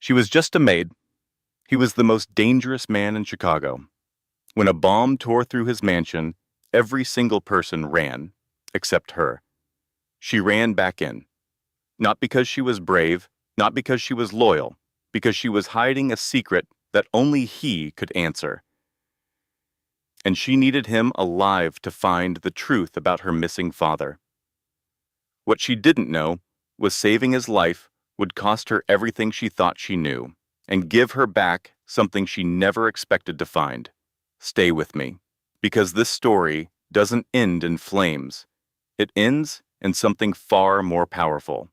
She was just a maid. He was the most dangerous man in Chicago. When a bomb tore through his mansion, every single person ran, except her. She ran back in. Not because she was brave, not because she was loyal, because she was hiding a secret that only he could answer. And she needed him alive to find the truth about her missing father. What she didn't know was saving his life would cost her everything she thought she knew, and give her back something she never expected to find. Stay with me, because this story doesn't end in flames. It ends in something far more powerful.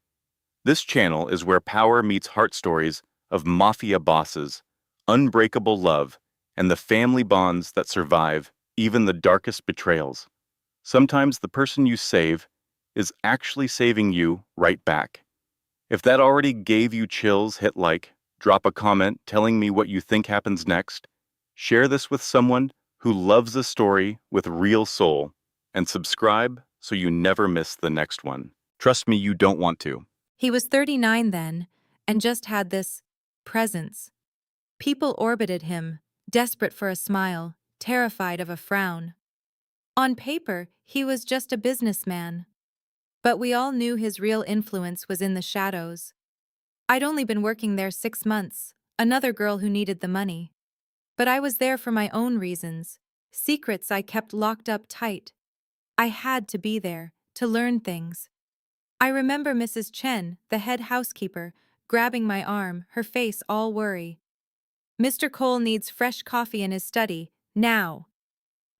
This channel is where power meets heart stories of mafia bosses, unbreakable love, and the family bonds that survive even the darkest betrayals. Sometimes the person you save is actually saving you right back. If that already gave you chills, hit like, drop a comment telling me what you think happens next, share this with someone who loves a story with real soul, and subscribe so you never miss the next one. Trust me, you don't want to. He was 39 then, and just had this presence. People orbited him, desperate for a smile, terrified of a frown. On paper, he was just a businessman. But we all knew his real influence was in the shadows. I'd only been working there 6 months, another girl who needed the money. But I was there for my own reasons, secrets I kept locked up tight. I had to be there, to learn things. I remember Mrs. Chen, the head housekeeper, grabbing my arm, her face all worry. "Mr. Cole needs fresh coffee in his study, now."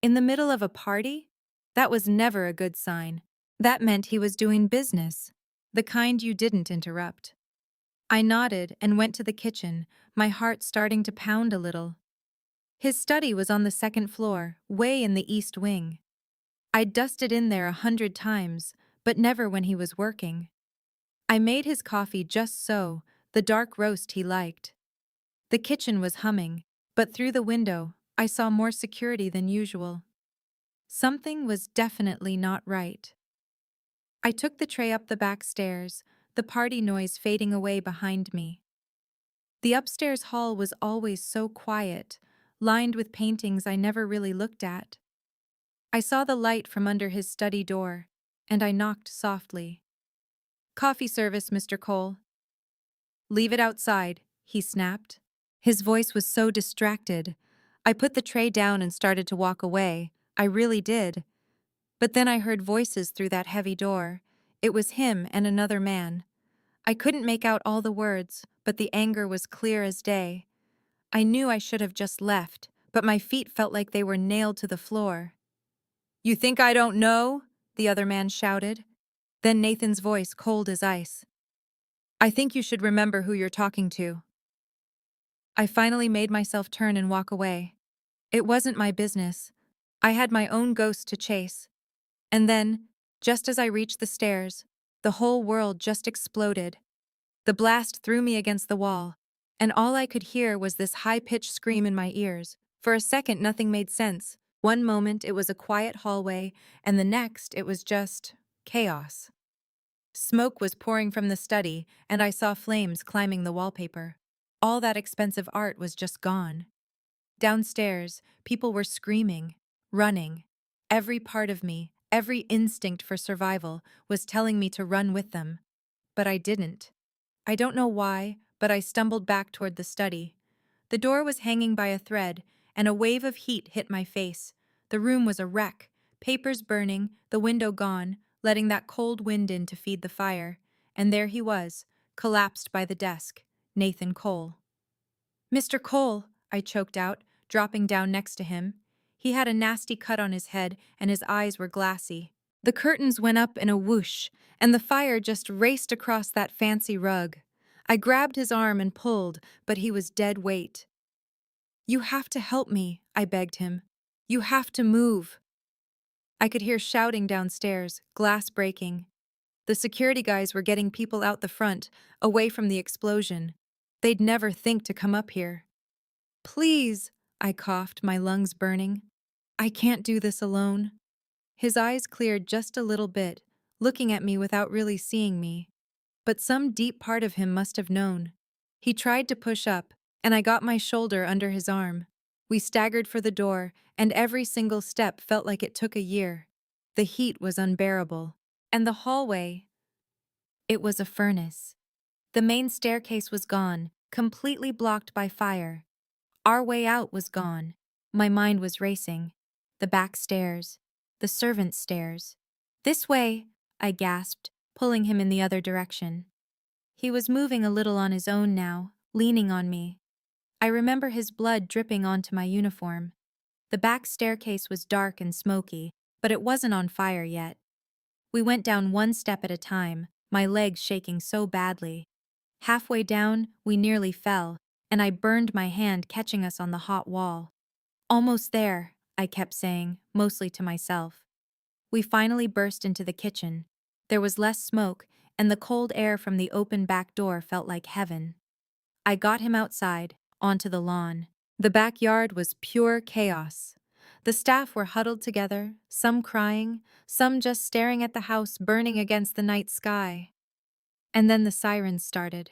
In the middle of a party? That was never a good sign. That meant he was doing business, the kind you didn't interrupt. I nodded and went to the kitchen, my heart starting to pound a little. His study was on the second floor, way in the east wing. I'd dusted in there 100 times, but never when he was working. I made his coffee just so, the dark roast he liked. The kitchen was humming, but through the window, I saw more security than usual. Something was definitely not right. I took the tray up the back stairs, the party noise fading away behind me. The upstairs hall was always so quiet, lined with paintings I never really looked at. I saw the light from under his study door, and I knocked softly. "Coffee service, Mr. Cole." "Leave it outside," he snapped. His voice was so distracted. I put the tray down and started to walk away. I really did. But then I heard voices through that heavy door. It was him and another man. I couldn't make out all the words, but the anger was clear as day. I knew I should have just left, but my feet felt like they were nailed to the floor. "You think I don't know?" the other man shouted. Then Nathan's voice cold as ice. "I think you should remember who you're talking to." I finally made myself turn and walk away. It wasn't my business. I had my own ghost to chase. And then, just as I reached the stairs, the whole world just exploded. The blast threw me against the wall, and all I could hear was this high-pitched scream in my ears. For a second, nothing made sense. One moment, it was a quiet hallway, and the next, it was just chaos. Smoke was pouring from the study, and I saw flames climbing the wallpaper. All that expensive art was just gone. Downstairs, people were screaming, running. Every part of me, every instinct for survival, was telling me to run with them. But I didn't. I don't know why, but I stumbled back toward the study. The door was hanging by a thread, and a wave of heat hit my face. The room was a wreck, papers burning, the window gone, letting that cold wind in to feed the fire. And there he was, collapsed by the desk, Nathan Cole. "Mr. Cole," I choked out, dropping down next to him. He had a nasty cut on his head, and his eyes were glassy. The curtains went up in a whoosh, and the fire just raced across that fancy rug. I grabbed his arm and pulled, but he was dead weight. "You have to help me," I begged him. "You have to move." I could hear shouting downstairs, glass breaking. The security guys were getting people out the front, away from the explosion. They'd never think to come up here. "Please," I coughed, my lungs burning. "I can't do this alone." His eyes cleared just a little bit, looking at me without really seeing me. But some deep part of him must have known. He tried to push up, and I got my shoulder under his arm. We staggered for the door, and every single step felt like it took a year. The heat was unbearable. And the hallway, it was a furnace. The main staircase was gone, completely blocked by fire. Our way out was gone. My mind was racing. The back stairs. The servants' stairs. This way, I gasped, pulling him in the other direction. He was moving a little on his own now, leaning on me. I remember his blood dripping onto my uniform. The back staircase was dark and smoky, but it wasn't on fire yet. We went down one step at a time, my legs shaking so badly. Halfway down, we nearly fell, and I burned my hand catching us on the hot wall. Almost there, I kept saying, mostly to myself. We finally burst into the kitchen. There was less smoke, and the cold air from the open back door felt like heaven. I got him outside, onto the lawn. The backyard was pure chaos. The staff were huddled together, some crying, some just staring at the house burning against the night sky. And then the sirens started.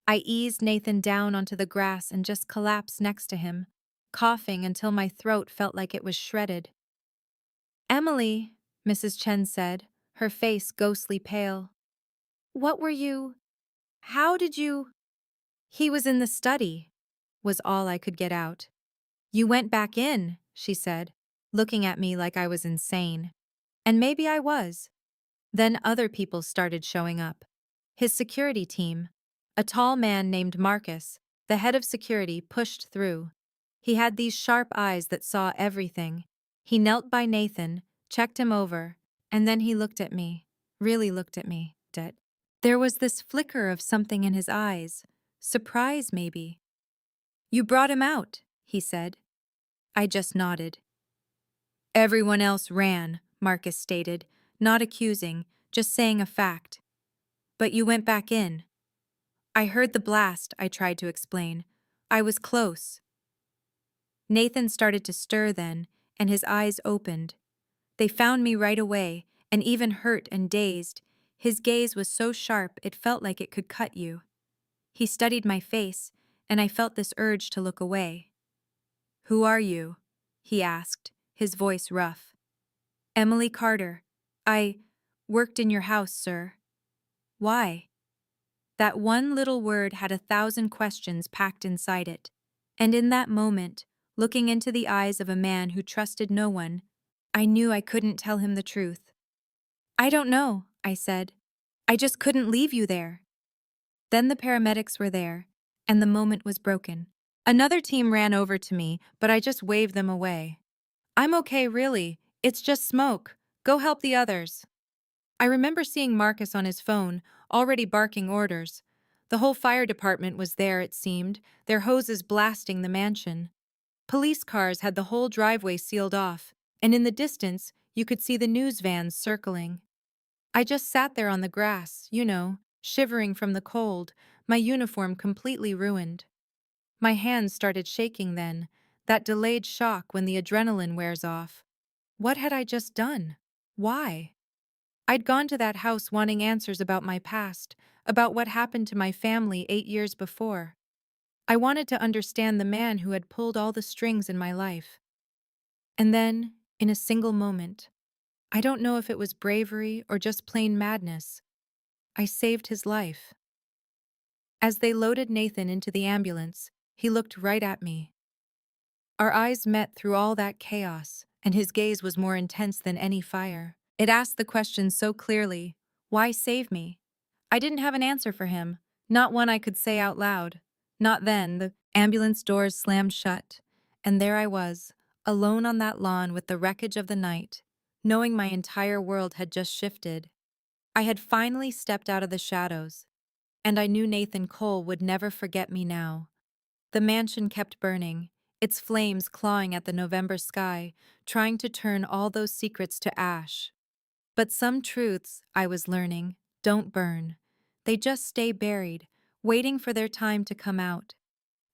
I eased Nathan down onto the grass and just collapsed next to him, coughing until my throat felt like it was shredded. "Emily," Mrs. Chen said, her face ghostly pale. "What were you? How did you?" "He was in the study," was all I could get out. "You went back in," she said, looking at me like I was insane. And maybe I was. Then other people started showing up. His security team. A tall man named Marcus, the head of security, pushed through. He had these sharp eyes that saw everything. He knelt by Nathan, checked him over, and then he looked at me. Really looked at me. There was this flicker of something in his eyes. Surprise, maybe. "You brought him out," he said. I just nodded. "Everyone else ran," Marcus stated, not accusing, just saying a fact. "But you went back in." "I heard the blast," I tried to explain. "I was close." Nathan started to stir then, and his eyes opened. They found me right away, and even hurt and dazed. His gaze was so sharp it felt like it could cut you. He studied my face, and I felt this urge to look away. "Who are you?" he asked, his voice rough. "Emily Carter. I worked in your house, sir." "Why?" That one little word had 1,000 questions packed inside it. And in that moment, looking into the eyes of a man who trusted no one, I knew I couldn't tell him the truth. "I don't know," I said. "I just couldn't leave you there." Then the paramedics were there, and the moment was broken. Another team ran over to me, but I just waved them away. "I'm okay, really. It's just smoke. Go help the others." I remember seeing Marcus on his phone, already barking orders. The whole fire department was there, it seemed, their hoses blasting the mansion. Police cars had the whole driveway sealed off, and in the distance, you could see the news vans circling. I just sat there on the grass, shivering from the cold, my uniform completely ruined. My hands started shaking then, that delayed shock when the adrenaline wears off. What had I just done? Why? I'd gone to that house wanting answers about my past, about what happened to my family 8 years before. I wanted to understand the man who had pulled all the strings in my life. And then, in a single moment, I don't know if it was bravery or just plain madness, I saved his life. As they loaded Nathan into the ambulance, he looked right at me. Our eyes met through all that chaos, and his gaze was more intense than any fire. It asked the question so clearly, why save me? I didn't have an answer for him, not one I could say out loud. Not then. The ambulance doors slammed shut, and there I was, alone on that lawn with the wreckage of the night, knowing my entire world had just shifted. I had finally stepped out of the shadows, and I knew Nathan Cole would never forget me now. The mansion kept burning, its flames clawing at the November sky, trying to turn all those secrets to ash. But some truths, I was learning, don't burn. They just stay buried, waiting for their time to come out.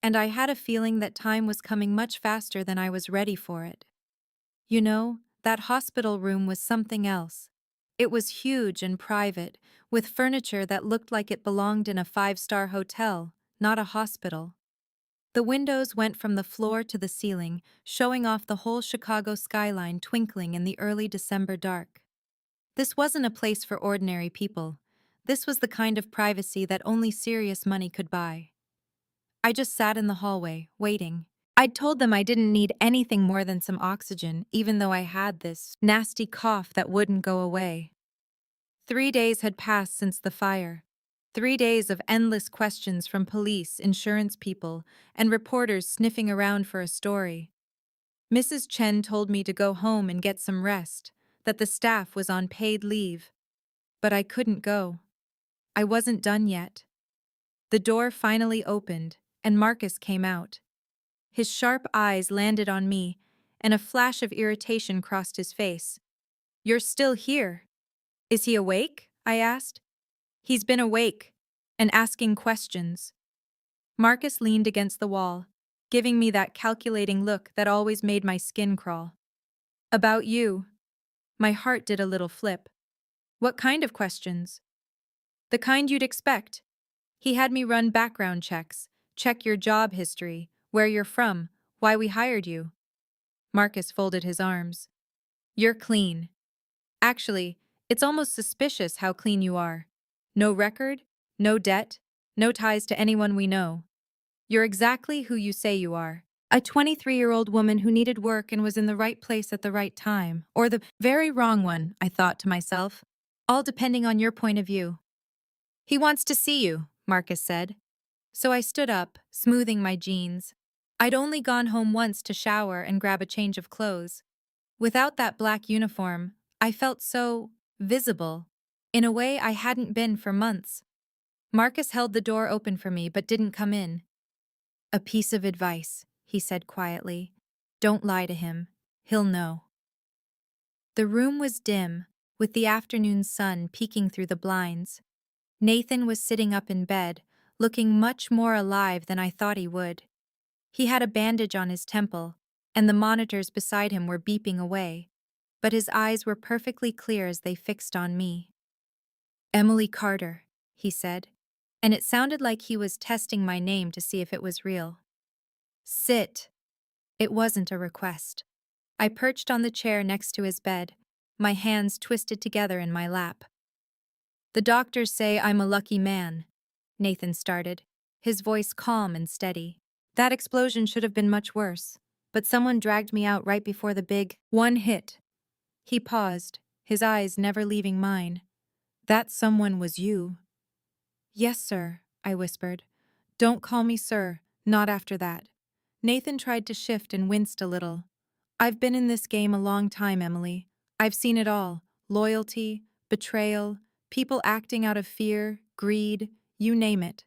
And I had a feeling that time was coming much faster than I was ready for it. That hospital room was something else. It was huge and private, with furniture that looked like it belonged in a 5-star hotel, not a hospital. The windows went from the floor to the ceiling, showing off the whole Chicago skyline twinkling in the early December dark. This wasn't a place for ordinary people. This was the kind of privacy that only serious money could buy. I just sat in the hallway, waiting. I'd told them I didn't need anything more than some oxygen, even though I had this nasty cough that wouldn't go away. 3 days had passed since the fire. 3 days of endless questions from police, insurance people, and reporters sniffing around for a story. Mrs. Chen told me to go home and get some rest, that the staff was on paid leave. But I couldn't go. I wasn't done yet. The door finally opened, and Marcus came out. His sharp eyes landed on me, and a flash of irritation crossed his face. "You're still here." "Is he awake?" I asked. "He's been awake, and asking questions." Marcus leaned against the wall, giving me that calculating look that always made my skin crawl. "About you." My heart did a little flip. "What kind of questions?" "The kind you'd expect." He had me run background checks, check your job history, where you're from, why we hired you. Marcus folded his arms. "You're clean. Actually, it's almost suspicious how clean you are. No record, no debt, no ties to anyone we know. You're exactly who you say you are. A 23-year-old woman who needed work and was in the right place at the right time. Or the very wrong one, I thought to myself. All depending on your point of view." "He wants to see you," Marcus said. So I stood up, smoothing my jeans. I'd only gone home once to shower and grab a change of clothes. Without that black uniform, I felt so visible, in a way I hadn't been for months. Marcus held the door open for me but didn't come in. "A piece of advice," he said quietly. "Don't lie to him. He'll know." The room was dim, with the afternoon sun peeking through the blinds. Nathan was sitting up in bed, looking much more alive than I thought he would. He had a bandage on his temple, and the monitors beside him were beeping away, but his eyes were perfectly clear as they fixed on me. "Emily Carter," he said, and it sounded like he was testing my name to see if it was real. "Sit." It wasn't a request. I perched on the chair next to his bed, my hands twisted together in my lap. "The doctors say I'm a lucky man," Nathan started, his voice calm and steady. "That explosion should have been much worse, but someone dragged me out right before the big one hit." He paused, his eyes never leaving mine. "That someone was you." "Yes, sir," I whispered. "Don't call me sir, not after that." Nathan tried to shift and winced a little. "I've been in this game a long time, Emily. I've seen it all. Loyalty, betrayal, people acting out of fear, greed, you name it.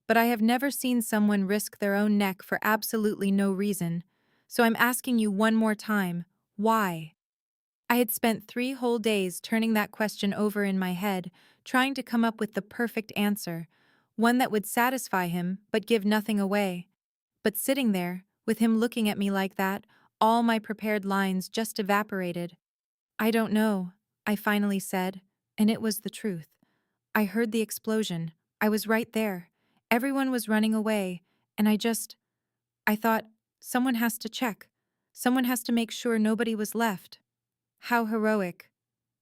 But I have never seen someone risk their own neck for absolutely no reason. So I'm asking you one more time, why?" I had spent 3 whole days turning that question over in my head, trying to come up with the perfect answer, one that would satisfy him but give nothing away. But sitting there, with him looking at me like that, all my prepared lines just evaporated. "I don't know," I finally said, and it was the truth. "I heard the explosion. I was right there. Everyone was running away, and I thought, someone has to check. Someone has to make sure nobody was left." How heroic.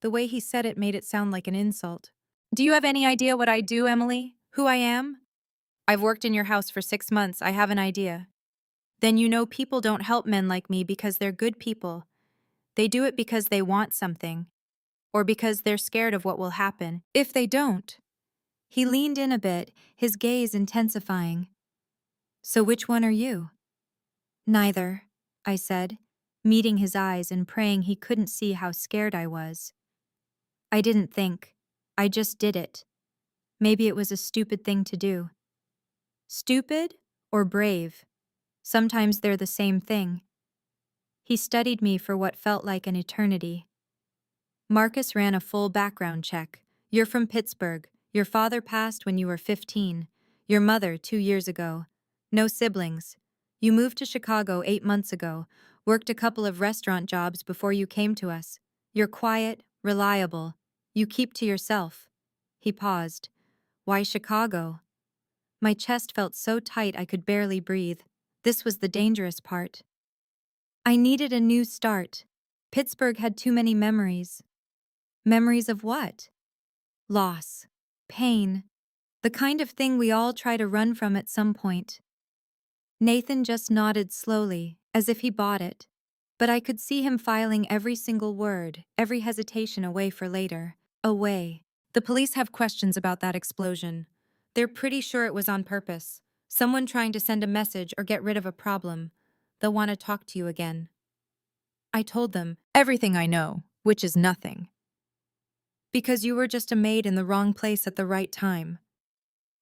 The way he said it made it sound like an insult. "Do you have any idea what I do, Emily? Who I am?" "I've worked in your house for 6 months. I have an idea." "Then you know people don't help men like me because they're good people. They do it because they want something, or because they're scared of what will happen if they don't." He leaned in a bit, his gaze intensifying. "So which one are you?" "Neither," I said, meeting his eyes and praying he couldn't see how scared I was. I didn't think. I just did it. Maybe it was a stupid thing to do. Stupid or brave? Sometimes they're the same thing. He studied me for what felt like an eternity. "Marcus ran a full background check. You're from Pittsburgh. Your father passed when you were 15. Your mother 2 years ago. No siblings. You moved to Chicago 8 months ago, worked a couple of restaurant jobs before you came to us. You're quiet, reliable. You keep to yourself." He paused. "Why Chicago?" My chest felt so tight I could barely breathe. This was the dangerous part. I needed a new start. Pittsburgh had too many memories. Memories of what? Loss. Pain. The kind of thing we all try to run from at some point. Nathan just nodded slowly, as if he bought it. But I could see him filing every single word, every hesitation away for later. Away. The police have questions about that explosion. They're pretty sure it was on purpose. Someone trying to send a message or get rid of a problem. They'll want to talk to you again. I told them everything I know, which is nothing. Because you were just a maid in the wrong place at the right time.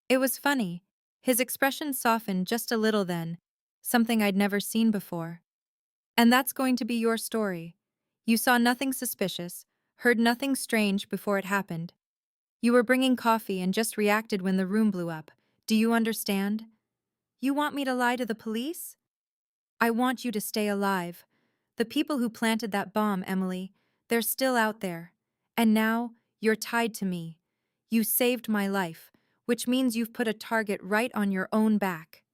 It was funny. His expression softened just a little then, something I'd never seen before. And that's going to be your story. You saw nothing suspicious, heard nothing strange before it happened. You were bringing coffee and just reacted when the room blew up. Do you understand? You want me to lie to the police? I want you to stay alive. The people who planted that bomb, Emily, they're still out there. And now, you're tied to me. You saved my life, which means you've put a target right on your own back.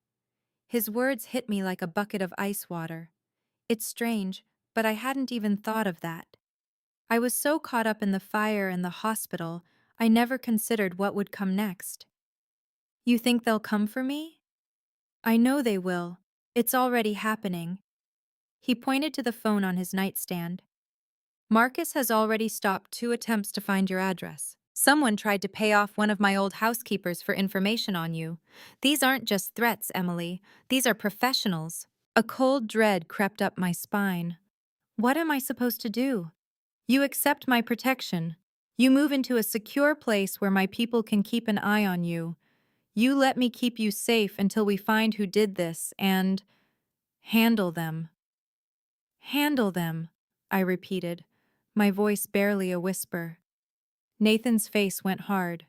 His words hit me like a bucket of ice water. It's strange, but I hadn't even thought of that. I was so caught up in the fire and the hospital, I never considered what would come next. You think they'll come for me? I know they will. It's already happening. He pointed to the phone on his nightstand. Marcus has already stopped 2 attempts to find your address. Someone tried to pay off one of my old housekeepers for information on you. These aren't just threats, Emily. These are professionals. A cold dread crept up my spine. What am I supposed to do? You accept my protection. You move into a secure place where my people can keep an eye on you. You let me keep you safe until we find who did this and handle them. Handle them, I repeated, my voice barely a whisper. Nathan's face went hard.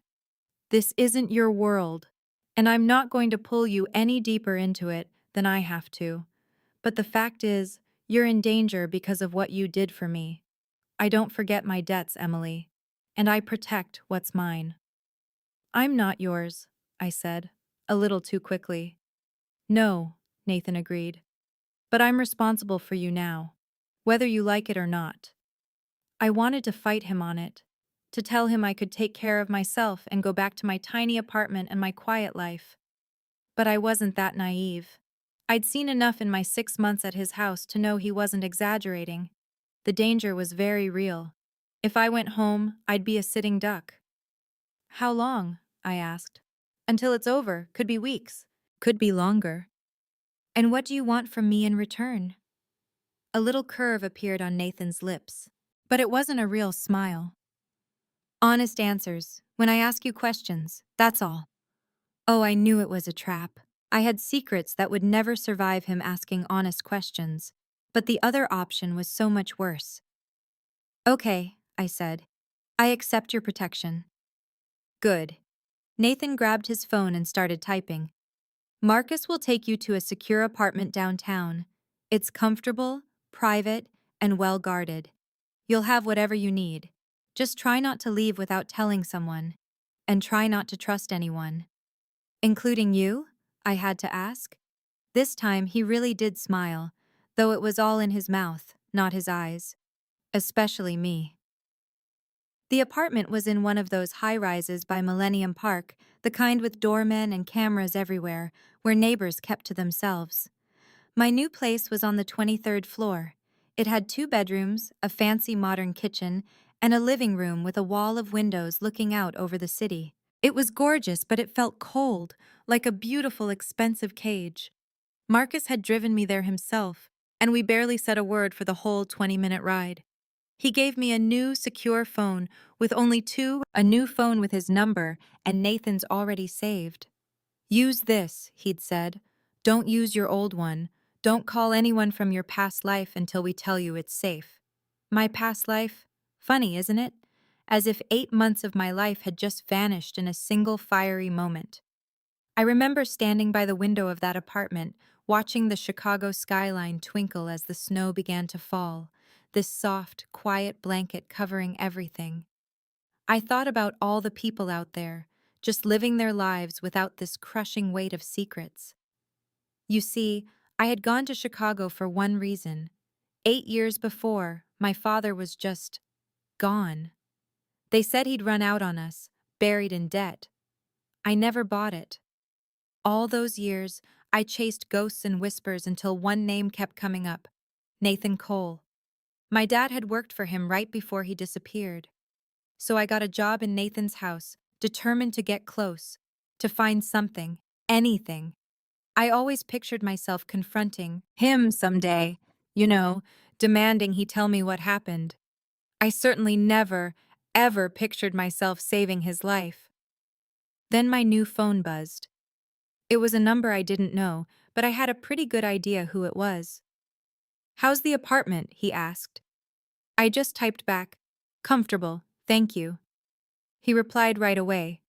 This isn't your world, and I'm not going to pull you any deeper into it than I have to. But the fact is, you're in danger because of what you did for me. I don't forget my debts, Emily, and I protect what's mine. I'm not yours, I said, a little too quickly. No, Nathan agreed. But I'm responsible for you now, whether you like it or not. I wanted to fight him on it, to tell him I could take care of myself and go back to my tiny apartment and my quiet life. But I wasn't that naive. I'd seen enough in my 6 months at his house to know he wasn't exaggerating. The danger was very real. If I went home, I'd be a sitting duck. How long? I asked. Until it's over, could be weeks, could be longer. And what do you want from me in return? A little curve appeared on Nathan's lips, but it wasn't a real smile. Honest answers, when I ask you questions, that's all. Oh, I knew it was a trap. I had secrets that would never survive him asking honest questions, but the other option was so much worse. Okay, I said. I accept your protection. Good. Nathan grabbed his phone and started typing. Marcus will take you to a secure apartment downtown. It's comfortable, private, and well guarded. You'll have whatever you need. Just try not to leave without telling someone. And try not to trust anyone. Including you? I had to ask. This time he really did smile, though it was all in his mouth, not his eyes. Especially me. The apartment was in one of those high-rises by Millennium Park, the kind with doormen and cameras everywhere, where neighbors kept to themselves. My new place was on the 23rd floor. It had 2 bedrooms, a fancy modern kitchen, and a living room with a wall of windows looking out over the city. It was gorgeous, but it felt cold, like a beautiful, expensive cage. Marcus had driven me there himself, and we barely said a word for the whole 20-minute ride. He gave me a new, secure phone with only 2, a new phone with his number, and Nathan's already saved. Use this, he'd said. Don't use your old one. Don't call anyone from your past life until we tell you it's safe. My past life? Funny, isn't it? As if 8 months of my life had just vanished in a single fiery moment. I remember standing by the window of that apartment, watching the Chicago skyline twinkle as the snow began to fall, this soft, quiet blanket covering everything. I thought about all the people out there, just living their lives without this crushing weight of secrets. You see, I had gone to Chicago for one reason. 8 years before, my father was just gone. They said he'd run out on us, buried in debt. I never bought it. All those years, I chased ghosts and whispers until one name kept coming up: Nathan Cole. My dad had worked for him right before he disappeared. So I got a job in Nathan's house, determined to get close, to find something, anything. I always pictured myself confronting him someday, you know, demanding he tell me what happened. I certainly never, ever pictured myself saving his life. Then my new phone buzzed. It was a number I didn't know, but I had a pretty good idea who it was. "How's the apartment?" he asked. I just typed back, "Comfortable, thank you." He replied right away,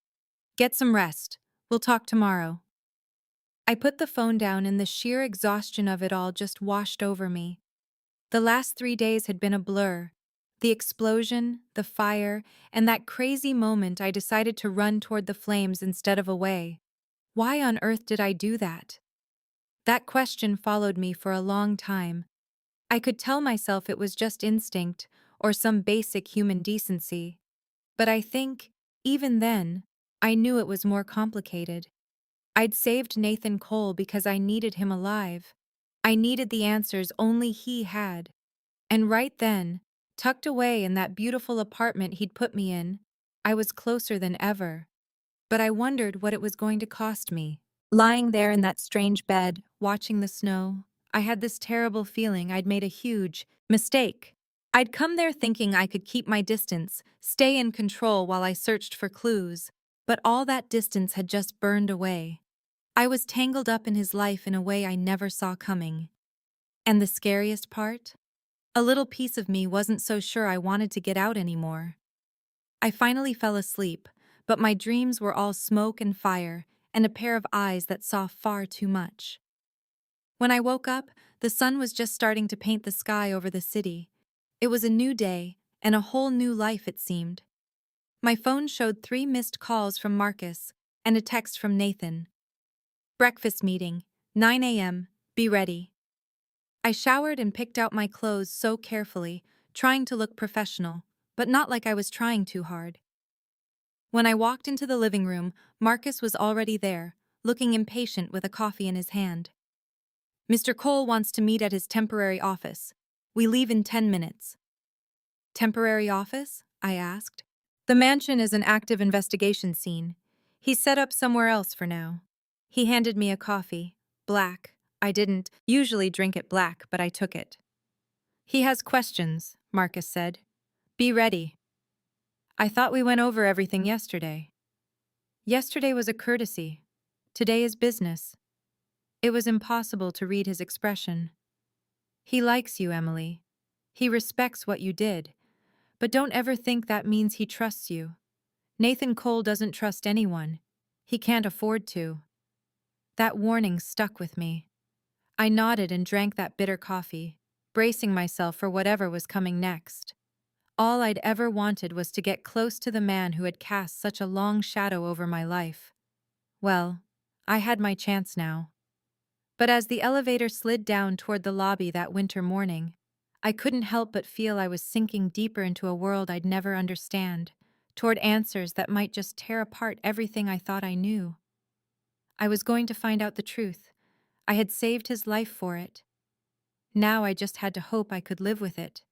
"Get some rest. We'll talk tomorrow." I put the phone down and the sheer exhaustion of it all just washed over me. The last 3 days had been a blur. The explosion, the fire, and that crazy moment I decided to run toward the flames instead of away. Why on earth did I do that? That question followed me for a long time. I could tell myself it was just instinct or some basic human decency. But I think, even then, I knew it was more complicated. I'd saved Nathan Cole because I needed him alive. I needed the answers only he had. And right then, tucked away in that beautiful apartment he'd put me in, I was closer than ever. But I wondered what it was going to cost me. Lying there in that strange bed, watching the snow, I had this terrible feeling I'd made a huge mistake. I'd come there thinking I could keep my distance, stay in control while I searched for clues, but all that distance had just burned away. I was tangled up in his life in a way I never saw coming. And the scariest part? A little piece of me wasn't so sure I wanted to get out anymore. I finally fell asleep, but my dreams were all smoke and fire, and a pair of eyes that saw far too much. When I woke up, the sun was just starting to paint the sky over the city. It was a new day, and a whole new life it seemed. My phone showed 3 missed calls from Marcus, and a text from Nathan. "Breakfast meeting, 9 a.m., be ready." I showered and picked out my clothes so carefully, trying to look professional, but not like I was trying too hard. When I walked into the living room, Marcus was already there, looking impatient with a coffee in his hand. "Mr. Cole wants to meet at his temporary office. We leave in 10 minutes. "Temporary office?" I asked. "The mansion is an active investigation scene. He's set up somewhere else for now." He handed me a coffee, black. I didn't usually drink it black, but I took it. "He has questions," Marcus said. "Be ready." "I thought we went over everything yesterday." "Yesterday was a courtesy. Today is business." It was impossible to read his expression. "He likes you, Emily. He respects what you did. But don't ever think that means he trusts you. Nathan Cole doesn't trust anyone. He can't afford to." That warning stuck with me. I nodded and drank that bitter coffee, bracing myself for whatever was coming next. All I'd ever wanted was to get close to the man who had cast such a long shadow over my life. Well, I had my chance now. But as the elevator slid down toward the lobby that winter morning, I couldn't help but feel I was sinking deeper into a world I'd never understand, toward answers that might just tear apart everything I thought I knew. I was going to find out the truth. I had saved his life for it. Now I just had to hope I could live with it.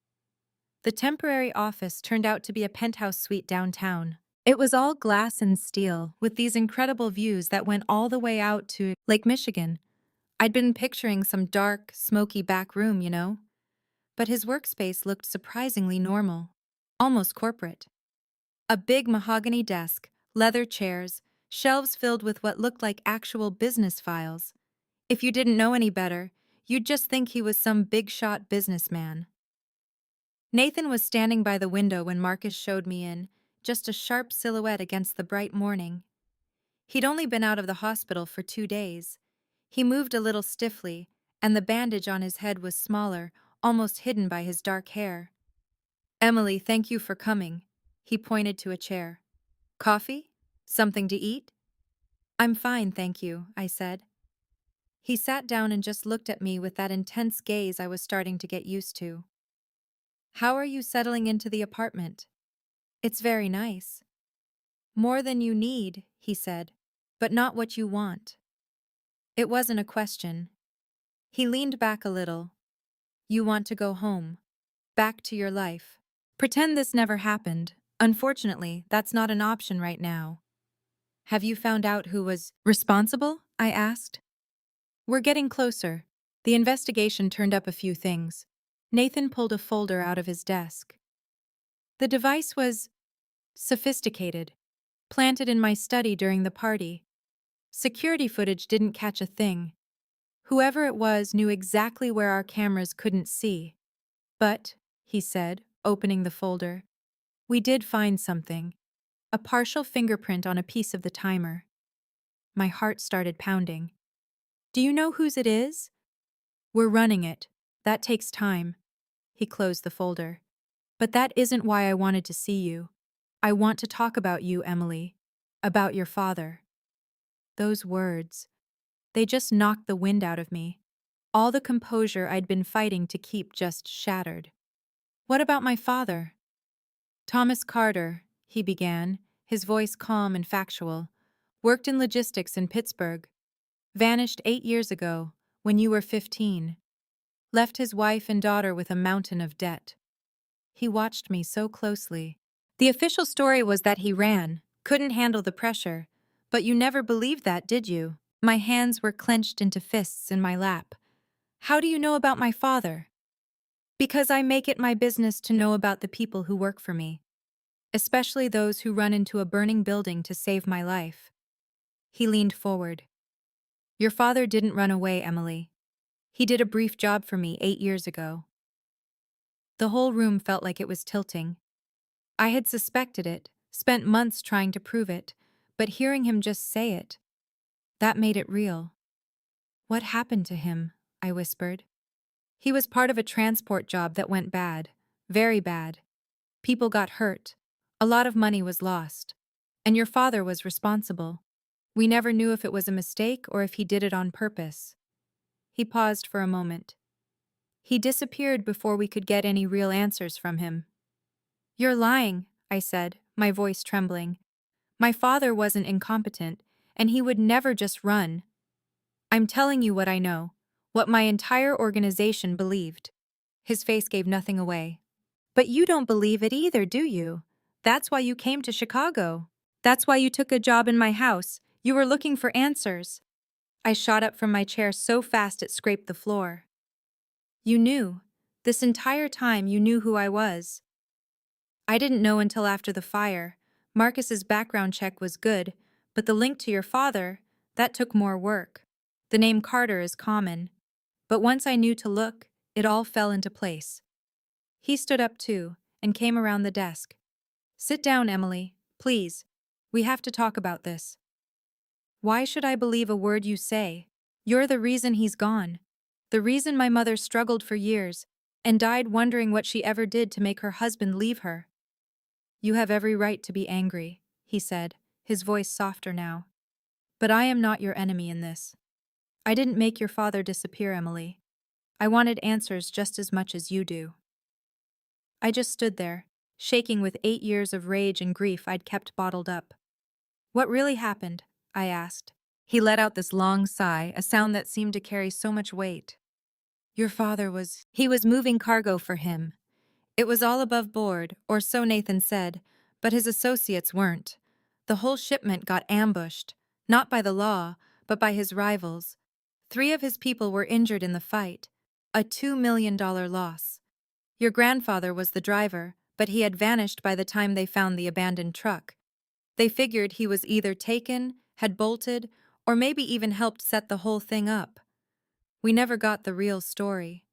The temporary office turned out to be a penthouse suite downtown. It was all glass and steel, with these incredible views that went all the way out to Lake Michigan. I'd been picturing some dark, smoky back room, you know. But his workspace looked surprisingly normal, almost corporate. A big mahogany desk, leather chairs, shelves filled with what looked like actual business files. If you didn't know any better, you'd just think he was some big-shot businessman. Nathan was standing by the window when Marcus showed me in, just a sharp silhouette against the bright morning. He'd only been out of the hospital for 2 days. He moved a little stiffly, and the bandage on his head was smaller, almost hidden by his dark hair. "Emily, thank you for coming." He pointed to a chair. "Coffee?" Something to eat? I'm fine, thank you, I said. He sat down and just looked at me with that intense gaze I was starting to get used to. How are you settling into the apartment? It's very nice. More than you need, he said, but not what you want. It wasn't a question. He leaned back a little. You want to go home. Back to your life. Pretend this never happened. Unfortunately, that's not an option right now. Have you found out who was responsible? I asked. We're getting closer. The investigation turned up a few things. Nathan pulled a folder out of his desk. The device was sophisticated, planted in my study during the party. Security footage didn't catch a thing. Whoever it was knew exactly where our cameras couldn't see. But, he said, opening the folder, we did find something. A partial fingerprint on a piece of the timer. My heart started pounding. Do you know whose it is? We're running it. That takes time. He closed the folder. But that isn't why I wanted to see you. I want to talk about you, Emily. About your father. Those words. They just knocked the wind out of me. All the composure I'd been fighting to keep just shattered. What about my father? Thomas Carter, he began, his voice calm and factual, worked in logistics in Pittsburgh. Vanished 8 years ago, when you were 15. Left his wife and daughter with a mountain of debt. He watched me so closely. The official story was that he ran, couldn't handle the pressure. But you never believed that, did you? My hands were clenched into fists in my lap. How do you know about my father? Because I make it my business to know about the people who work for me, especially those who run into a burning building to save my life. He leaned forward. Your father didn't run away, Emily. He did a brief job for me 8 years ago. The whole room felt like it was tilting. I had suspected it, spent months trying to prove it, but hearing him just say it, that made it real. What happened to him? I whispered. He was part of a transport job that went bad, very bad. People got hurt. A lot of money was lost. And your father was responsible. We never knew if it was a mistake or if he did it on purpose. He paused for a moment. He disappeared before we could get any real answers from him. You're lying, I said, my voice trembling. My father wasn't incompetent, and he would never just run. I'm telling you what I know, what my entire organization believed. His face gave nothing away. But you don't believe it either, do you? That's why you came to Chicago. That's why you took a job in my house. You were looking for answers. I shot up from my chair so fast it scraped the floor. You knew. This entire time you knew who I was. I didn't know until after the fire. Marcus's background check was good, but the link to your father, that took more work. The name Carter is common. But once I knew to look, it all fell into place. He stood up too, and came around the desk. Sit down, Emily, please. We have to talk about this. Why should I believe a word you say? You're the reason he's gone. The reason my mother struggled for years, and died wondering what she ever did to make her husband leave her. You have every right to be angry, he said, his voice softer now. But I am not your enemy in this. I didn't make your father disappear, Emily. I wanted answers just as much as you do. I just stood there, shaking with 8 years of rage and grief I'd kept bottled up. What really happened? I asked. He let out this long sigh, a sound that seemed to carry so much weight. Your father was... He was moving cargo for him. It was all above board, or so Nathan said, but his associates weren't. The whole shipment got ambushed, not by the law, but by his rivals. 3 of his people were injured in the fight, a $2 million loss. Your grandfather was the driver, but he had vanished by the time they found the abandoned truck. They figured he was either taken, had bolted, or maybe even helped set the whole thing up. We never got the real story.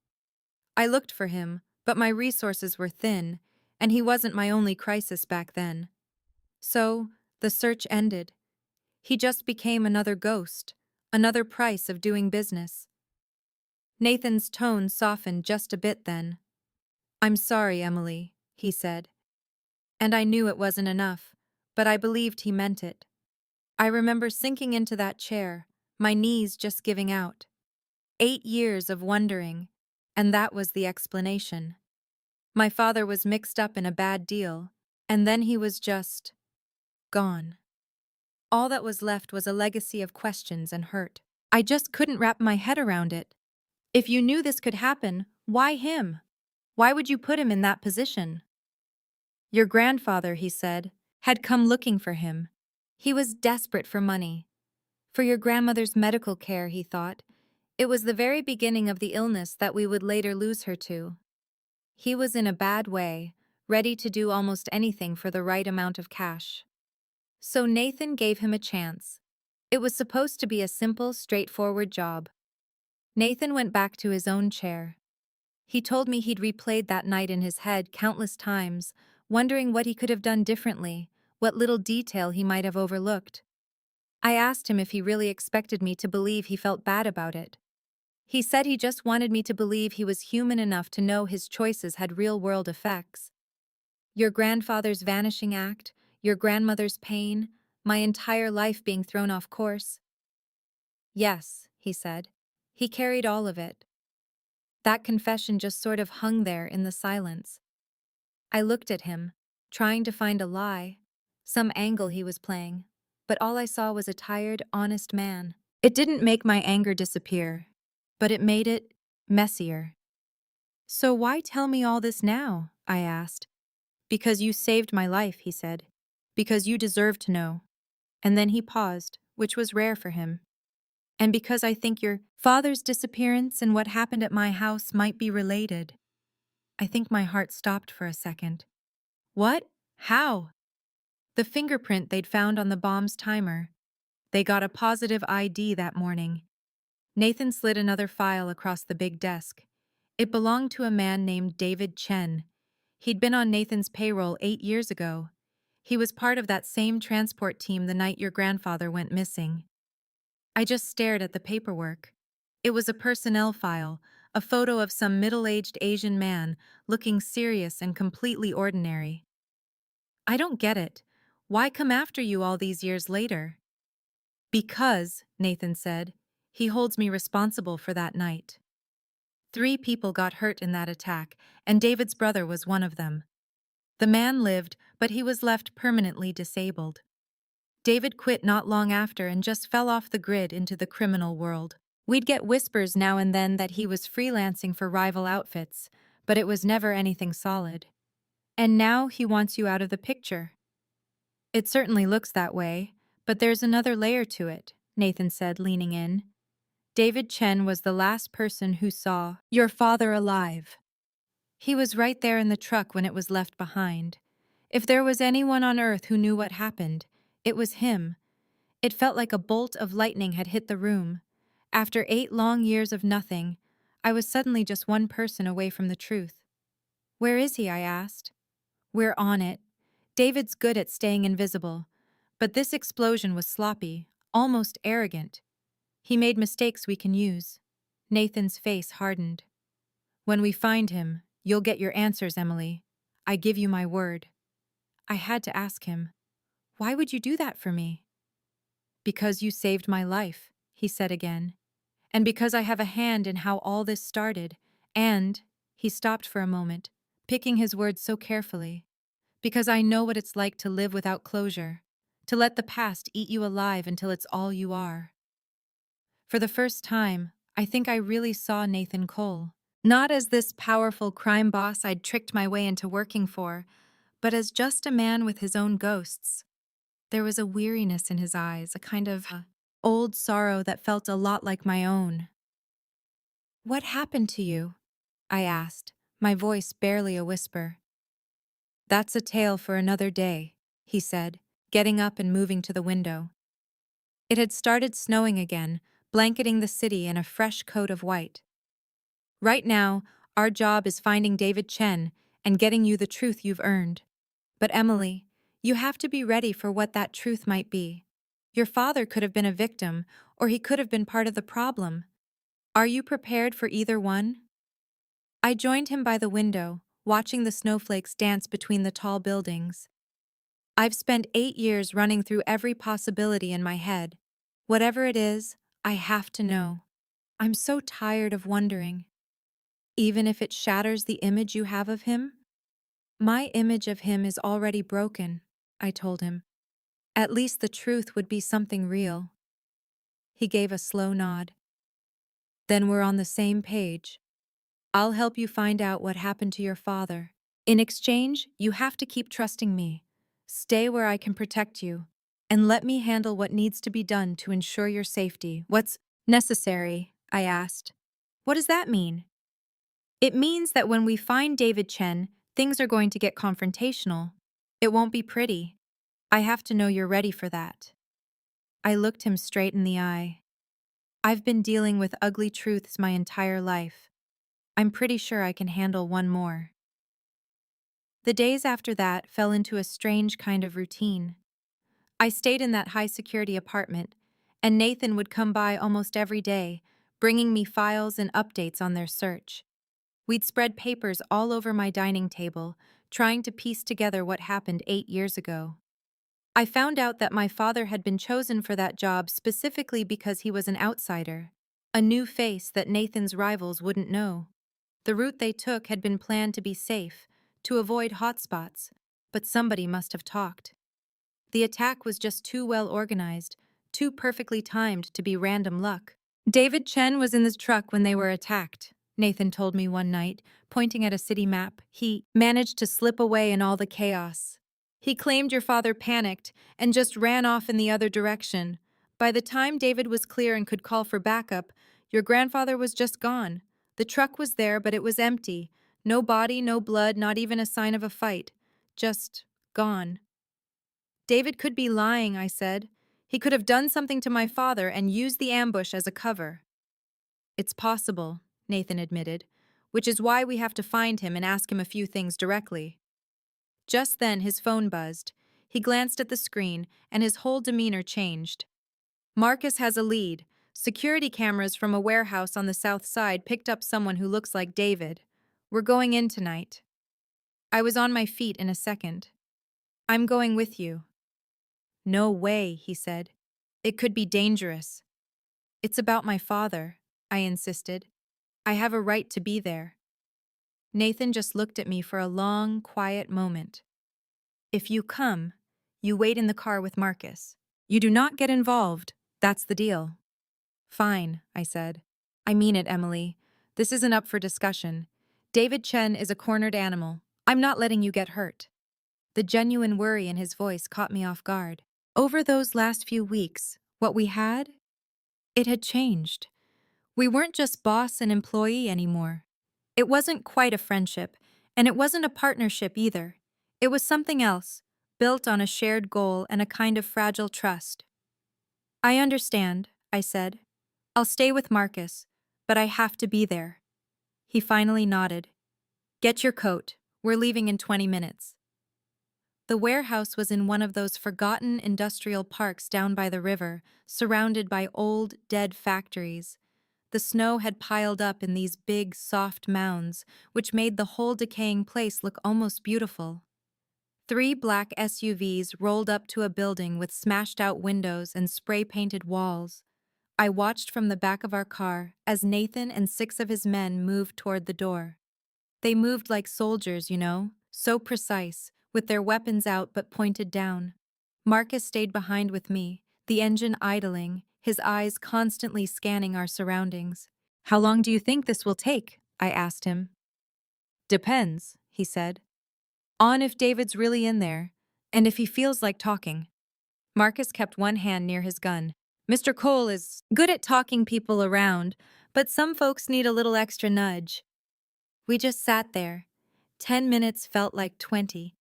I looked for him, but my resources were thin, and he wasn't my only crisis back then. So, the search ended. He just became another ghost, another price of doing business. Nathan's tone softened just a bit then. I'm sorry, Emily, he said. And I knew it wasn't enough, but I believed he meant it. I remember sinking into that chair, my knees just giving out. 8 years of wondering, and that was the explanation. My father was mixed up in a bad deal, and then he was just gone. All that was left was a legacy of questions and hurt. I just couldn't wrap my head around it. If you knew this could happen, why him? Why would you put him in that position? Your grandfather, he said, had come looking for him. He was desperate for money. For your grandmother's medical care, he thought. It was the very beginning of the illness that we would later lose her to. He was in a bad way, ready to do almost anything for the right amount of cash. So Nathan gave him a chance. It was supposed to be a simple, straightforward job. Nathan went back to his own chair. He told me he'd replayed that night in his head countless times, wondering what he could have done differently, what little detail he might have overlooked. I asked him if he really expected me to believe he felt bad about it. He said he just wanted me to believe he was human enough to know his choices had real-world effects. Your grandfather's vanishing act, your grandmother's pain, my entire life being thrown off course. Yes, he said. He carried all of it. That confession just sort of hung there in the silence. I looked at him, trying to find a lie, some angle he was playing, but all I saw was a tired, honest man. It didn't make my anger disappear, but it made it messier. So why tell me all this now? I asked. Because you saved my life, he said. Because you deserve to know. And then he paused, which was rare for him. And because I think your father's disappearance and what happened at my house might be related. I think my heart stopped for a second. What? How? The fingerprint they'd found on the bomb's timer. They got a positive ID that morning. Nathan slid another file across the big desk. It belonged to a man named David Chen. He'd been on Nathan's payroll 8 years ago. He was part of that same transport team the night your grandfather went missing. I just stared at the paperwork. It was a personnel file, a photo of some middle-aged Asian man looking serious and completely ordinary. I don't get it. Why come after you all these years later? Because, Nathan said, he holds me responsible for that night. 3 people got hurt in that attack, and David's brother was one of them. The man lived, but he was left permanently disabled. David quit not long after and just fell off the grid into the criminal world. We'd get whispers now and then that he was freelancing for rival outfits, but it was never anything solid. And now he wants you out of the picture. It certainly looks that way, but there's another layer to it, Nathan said, leaning in. David Chen was the last person who saw your father alive. He was right there in the truck when it was left behind. If there was anyone on Earth who knew what happened, it was him. It felt like a bolt of lightning had hit the room. After 8 long years of nothing, I was suddenly just one person away from the truth. Where is he? I asked. We're on it. David's good at staying invisible, but this explosion was sloppy, almost arrogant. He made mistakes we can use. Nathan's face hardened. When we find him, you'll get your answers, Emily. I give you my word. I had to ask him, why would you do that for me? Because you saved my life, he said again. And because I have a hand in how all this started, and, he stopped for a moment, picking his words so carefully, because I know what it's like to live without closure, to let the past eat you alive until it's all you are. For the first time, I think I really saw Nathan Cole, not as this powerful crime boss I'd tricked my way into working for, but as just a man with his own ghosts. There was a weariness in his eyes, a kind of old sorrow that felt a lot like my own. What happened to you? I asked, my voice barely a whisper. That's a tale for another day, he said, getting up and moving to the window. It had started snowing again, blanketing the city in a fresh coat of white. Right now, our job is finding David Chen and getting you the truth you've earned. But Emily, you have to be ready for what that truth might be. Your father could have been a victim, or he could have been part of the problem. Are you prepared for either one? I joined him by the window, watching the snowflakes dance between the tall buildings. I've spent 8 years running through every possibility in my head. Whatever it is, I have to know. I'm so tired of wondering. Even if it shatters the image you have of him? My image of him is already broken, I told him. At least the truth would be something real. He gave a slow nod. Then we're on the same page. I'll help you find out what happened to your father. In exchange, you have to keep trusting me. Stay where I can protect you. And let me handle what needs to be done to ensure your safety. What's necessary? I asked. What does that mean? It means that when we find David Chen, things are going to get confrontational. It won't be pretty. I have to know you're ready for that. I looked him straight in the eye. I've been dealing with ugly truths my entire life. I'm pretty sure I can handle one more. The days after that fell into a strange kind of routine. I stayed in that high-security apartment, and Nathan would come by almost every day, bringing me files and updates on their search. We'd spread papers all over my dining table, trying to piece together what happened 8 years ago. I found out that my father had been chosen for that job specifically because he was an outsider, a new face that Nathan's rivals wouldn't know. The route they took had been planned to be safe, to avoid hotspots, but somebody must have talked. The attack was just too well organized, too perfectly timed to be random luck. David Chen was in the truck when they were attacked, Nathan told me one night, pointing at a city map. He managed to slip away in all the chaos. He claimed your father panicked and just ran off in the other direction. By the time David was clear and could call for backup, your grandfather was just gone. The truck was there, but it was empty. No body, no blood, not even a sign of a fight. Just gone. David could be lying, I said. He could have done something to my father and used the ambush as a cover. It's possible, Nathan admitted, which is why we have to find him and ask him a few things directly. Just then his phone buzzed. He glanced at the screen, and his whole demeanor changed. Marcus has a lead. Security cameras from a warehouse on the south side picked up someone who looks like David. We're going in tonight. I was on my feet in a second. I'm going with you. No way, he said. It could be dangerous. It's about my father, I insisted. I have a right to be there. Nathan just looked at me for a long, quiet moment. If you come, you wait in the car with Marcus. You do not get involved. That's the deal. Fine, I said. I mean it, Emily. This isn't up for discussion. David Chen is a cornered animal. I'm not letting you get hurt. The genuine worry in his voice caught me off guard. Over those last few weeks, what we had? It had changed. We weren't just boss and employee anymore. It wasn't quite a friendship, and it wasn't a partnership either. It was something else, built on a shared goal and a kind of fragile trust. I understand, I said. I'll stay with Marcus, but I have to be there. He finally nodded. Get your coat. We're leaving in 20 minutes. The warehouse was in one of those forgotten industrial parks down by the river, surrounded by old, dead factories. The snow had piled up in these big, soft mounds, which made the whole decaying place look almost beautiful. 3 black SUVs rolled up to a building with smashed-out windows and spray-painted walls. I watched from the back of our car as Nathan and 6 of his men moved toward the door. They moved like soldiers, so precise, with their weapons out but pointed down. Marcus stayed behind with me, the engine idling, his eyes constantly scanning our surroundings. How long do you think this will take? I asked him. Depends, he said. On if David's really in there, and if he feels like talking. Marcus kept one hand near his gun. Mr. Cole is good at talking people around, but some folks need a little extra nudge. We just sat there. 10 minutes felt like 20.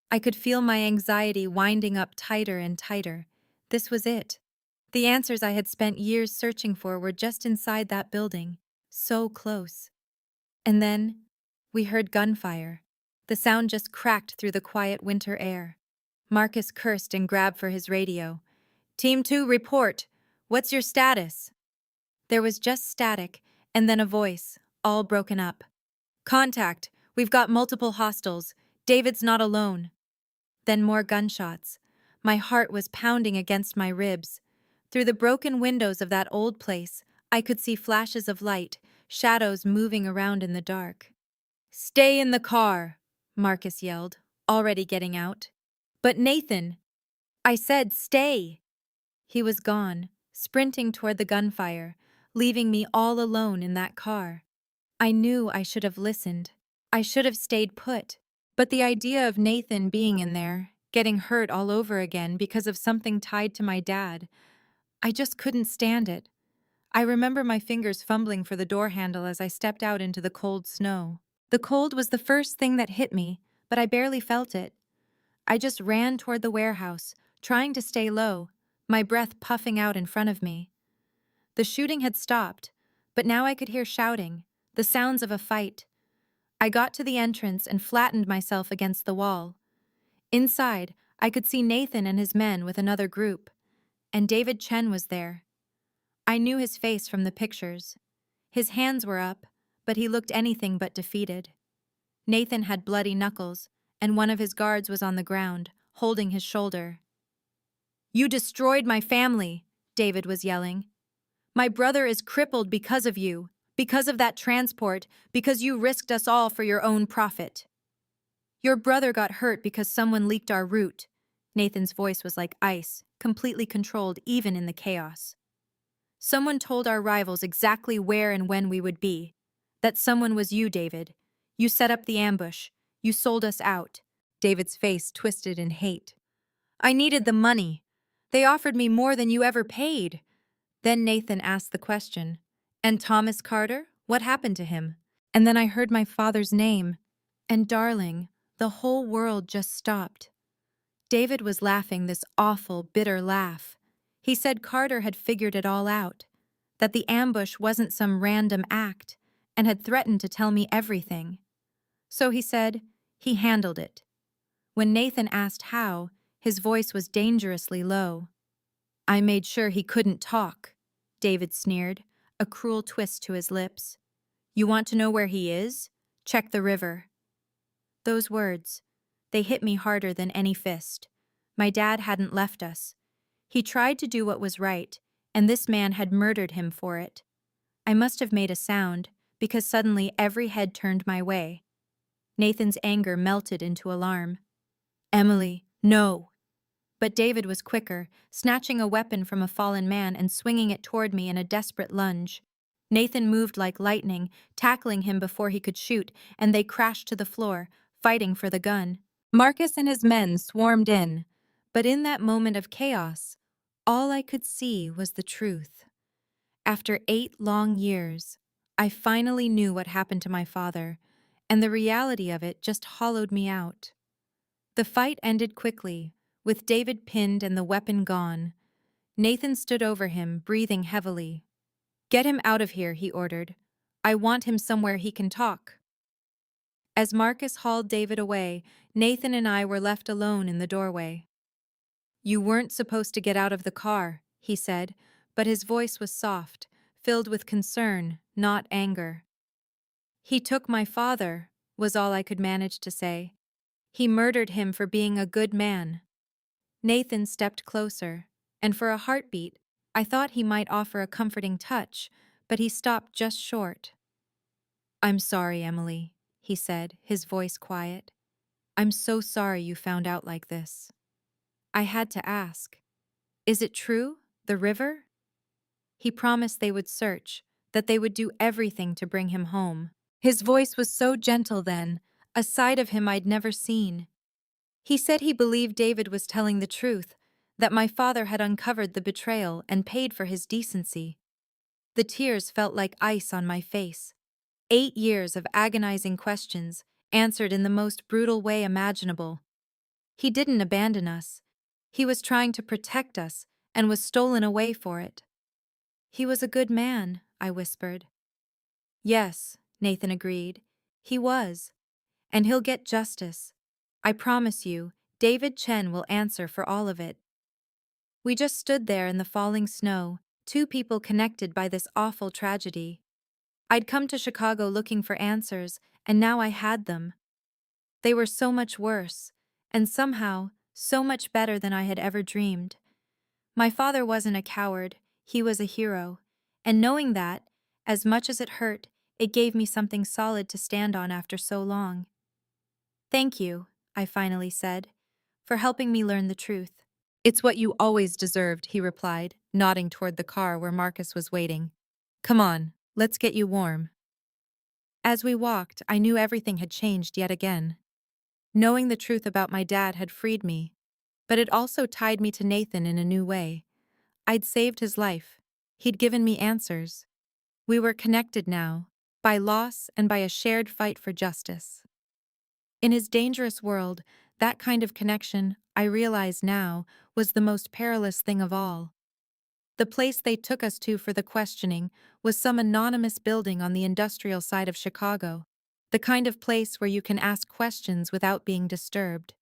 I could feel my anxiety winding up tighter and tighter. This was it. The answers I had spent years searching for were just inside that building, so close. And then, we heard gunfire. The sound just cracked through the quiet winter air. Marcus cursed and grabbed for his radio. Team 2, report. What's your status? There was just static, and then a voice, all broken up. Contact. We've got multiple hostiles. David's not alone. Then more gunshots. My heart was pounding against my ribs. Through the broken windows of that old place, I could see flashes of light, shadows moving around in the dark. "Stay in the car," Marcus yelled, already getting out. "But Nathan," I said, "stay." He was gone, sprinting toward the gunfire, leaving me all alone in that car. I knew I should have listened. I should have stayed put. But the idea of Nathan being in there, getting hurt all over again because of something tied to my dad, I just couldn't stand it. I remember my fingers fumbling for the door handle as I stepped out into the cold snow. The cold was the first thing that hit me, but I barely felt it. I just ran toward the warehouse, trying to stay low, my breath puffing out in front of me. The shooting had stopped, but now I could hear shouting, the sounds of a fight. I got to the entrance and flattened myself against the wall. Inside, I could see Nathan and his men with another group, and David Chen was there. I knew his face from the pictures. His hands were up, but he looked anything but defeated. Nathan had bloody knuckles, and one of his guards was on the ground, holding his shoulder. "You destroyed my family," David was yelling. "My brother is crippled because of you, because of that transport, because you risked us all for your own profit. Your brother got hurt because someone leaked our route." Nathan's voice was like ice, completely controlled even in the chaos. "Someone told our rivals exactly where and when we would be. That someone was you, David. You set up the ambush. You sold us out." David's face twisted in hate. "I needed the money. They offered me more than you ever paid." Then Nathan asked the question, "And Thomas Carter? What happened to him?" And then I heard my father's name. And darling, the whole world just stopped. David was laughing this awful, bitter laugh. He said Carter had figured it all out, that the ambush wasn't some random act, and had threatened to tell me everything. So he said, he handled it. When Nathan asked how, his voice was dangerously low. "I made sure he couldn't talk," David sneered, a cruel twist to his lips. "You want to know where he is? Check the river." Those words, they hit me harder than any fist. My dad hadn't left us. He tried to do what was right, and this man had murdered him for it. I must have made a sound, because suddenly every head turned my way. Nathan's anger melted into alarm. "Emily, no!" But David was quicker, snatching a weapon from a fallen man and swinging it toward me in a desperate lunge. Nathan moved like lightning, tackling him before he could shoot, and they crashed to the floor, fighting for the gun. Marcus and his men swarmed in, but in that moment of chaos, all I could see was the truth. After 8 long years, I finally knew what happened to my father, and the reality of it just hollowed me out. The fight ended quickly, with David pinned and the weapon gone. Nathan stood over him, breathing heavily. "Get him out of here," he ordered. "I want him somewhere he can talk." As Marcus hauled David away, Nathan and I were left alone in the doorway. "You weren't supposed to get out of the car," he said, but his voice was soft, filled with concern, not anger. "He took my father," was all I could manage to say. "He murdered him for being a good man." Nathan stepped closer, and for a heartbeat, I thought he might offer a comforting touch, but he stopped just short. "I'm sorry, Emily," he said, his voice quiet. "I'm so sorry you found out like this." I had to ask, "Is it true, the river?" He promised they would search, that they would do everything to bring him home. His voice was so gentle then, a side of him I'd never seen. He said he believed David was telling the truth, that my father had uncovered the betrayal and paid for his decency. The tears felt like ice on my face. 8 years of agonizing questions, answered in the most brutal way imaginable. He didn't abandon us. He was trying to protect us and was stolen away for it. "He was a good man," I whispered. "Yes," Nathan agreed. "He was. And he'll get justice. I promise you, David Chen will answer for all of it." We just stood there in the falling snow, 2 people connected by this awful tragedy. I'd come to Chicago looking for answers, and now I had them. They were so much worse, and somehow, so much better than I had ever dreamed. My father wasn't a coward, he was a hero, and knowing that, as much as it hurt, it gave me something solid to stand on after so long. Thank you, I finally said, for helping me learn the truth. It's what you always deserved, he replied, nodding toward the car where Marcus was waiting. Come on, let's get you warm. As we walked, I knew everything had changed yet again. Knowing the truth about my dad had freed me, but it also tied me to Nathan in a new way. I'd saved his life. He'd given me answers. We were connected now, by loss and by a shared fight for justice. In his dangerous world, that kind of connection, I realize now, was the most perilous thing of all. The place they took us to for the questioning was some anonymous building on the industrial side of Chicago, the kind of place where you can ask questions without being disturbed.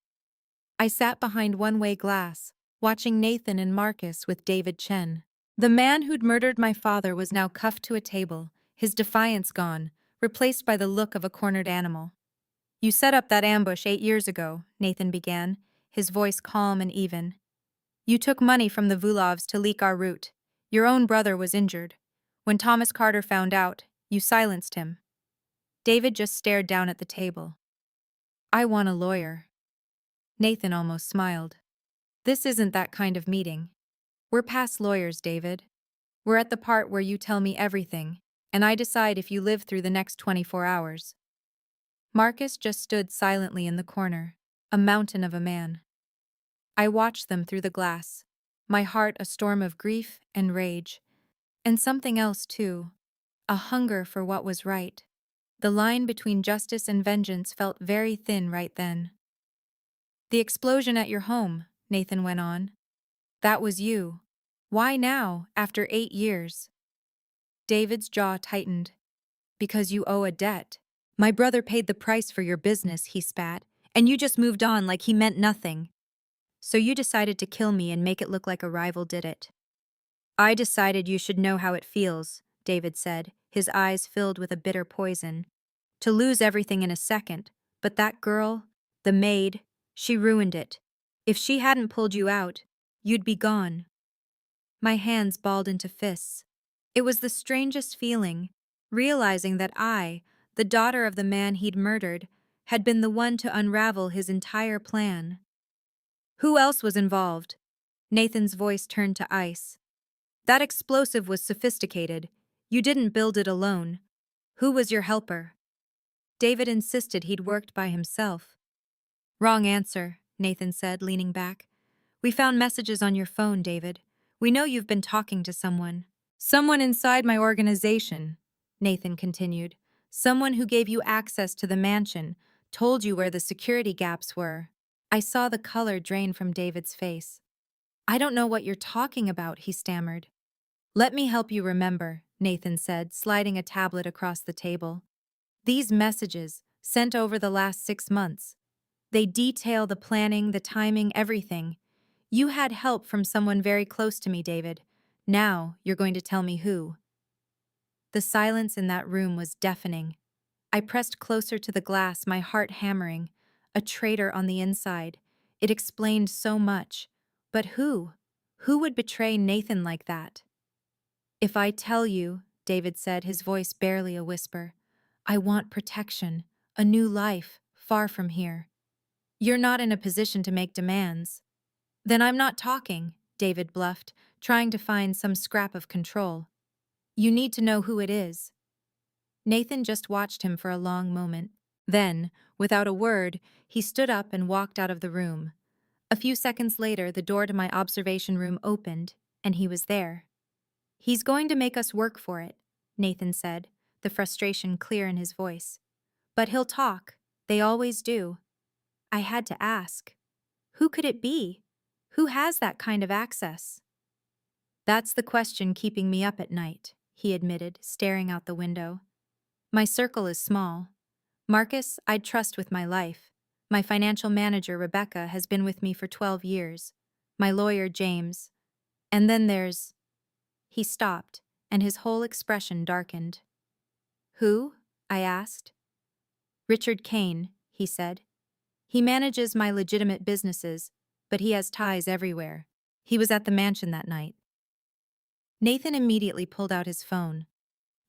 I sat behind one-way glass, watching Nathan and Marcus with David Chen. The man who'd murdered my father was now cuffed to a table, his defiance gone, replaced by the look of a cornered animal. You set up that ambush 8 years ago, Nathan began, his voice calm and even. You took money from the Vulovs to leak our route. Your own brother was injured. When Thomas Carter found out, you silenced him. David just stared down at the table. I want a lawyer. Nathan almost smiled. This isn't that kind of meeting. We're past lawyers, David. We're at the part where you tell me everything, and I decide if you live through the next 24 hours. Marcus just stood silently in the corner, a mountain of a man. I watched them through the glass, my heart a storm of grief and rage. And something else, too, a hunger for what was right. The line between justice and vengeance felt very thin right then. The explosion at your home, Nathan went on. That was you. Why now, after 8 years? David's jaw tightened. Because you owe a debt. My brother paid the price for your business, he spat, and you just moved on like he meant nothing. So you decided to kill me and make it look like a rival did it. I decided you should know how it feels, David said, his eyes filled with a bitter poison. To lose everything in a second, but that girl, the maid, she ruined it. If she hadn't pulled you out, you'd be gone. My hands balled into fists. It was the strangest feeling, realizing that I, the daughter of the man he'd murdered, had been the one to unravel his entire plan. Who else was involved? Nathan's voice turned to ice. That explosive was sophisticated. You didn't build it alone. Who was your helper? David insisted he'd worked by himself. Wrong answer, Nathan said, leaning back. We found messages on your phone, David. We know you've been talking to someone. Someone inside my organization, Nathan continued. Someone who gave you access to the mansion, told you where the security gaps were. I saw the color drain from David's face. I don't know what you're talking about, he stammered. Let me help you remember, Nathan said, sliding a tablet across the table. These messages, sent over the last 6 months, they detail the planning, the timing, everything. You had help from someone very close to me, David. Now you're going to tell me who. The silence in that room was deafening. I pressed closer to the glass, my heart hammering. A traitor on the inside. It explained so much. But who? Who would betray Nathan like that? If I tell you, David said, his voice barely a whisper, I want protection, a new life, far from here. You're not in a position to make demands. Then I'm not talking, David bluffed, trying to find some scrap of control. You need to know who it is. Nathan just watched him for a long moment. Then, without a word, he stood up and walked out of the room. A few seconds later, the door to my observation room opened, and he was there. He's going to make us work for it, Nathan said, the frustration clear in his voice. But he'll talk. They always do. I had to ask. Who could it be? Who has that kind of access? That's the question keeping me up at night, he admitted, staring out the window. My circle is small. Marcus, I'd trust with my life. My financial manager, Rebecca, has been with me for 12 years. My lawyer, James. And then there's... He stopped, and his whole expression darkened. Who? I asked. Richard Kane, he said. He manages my legitimate businesses, but he has ties everywhere. He was at the mansion that night. Nathan immediately pulled out his phone.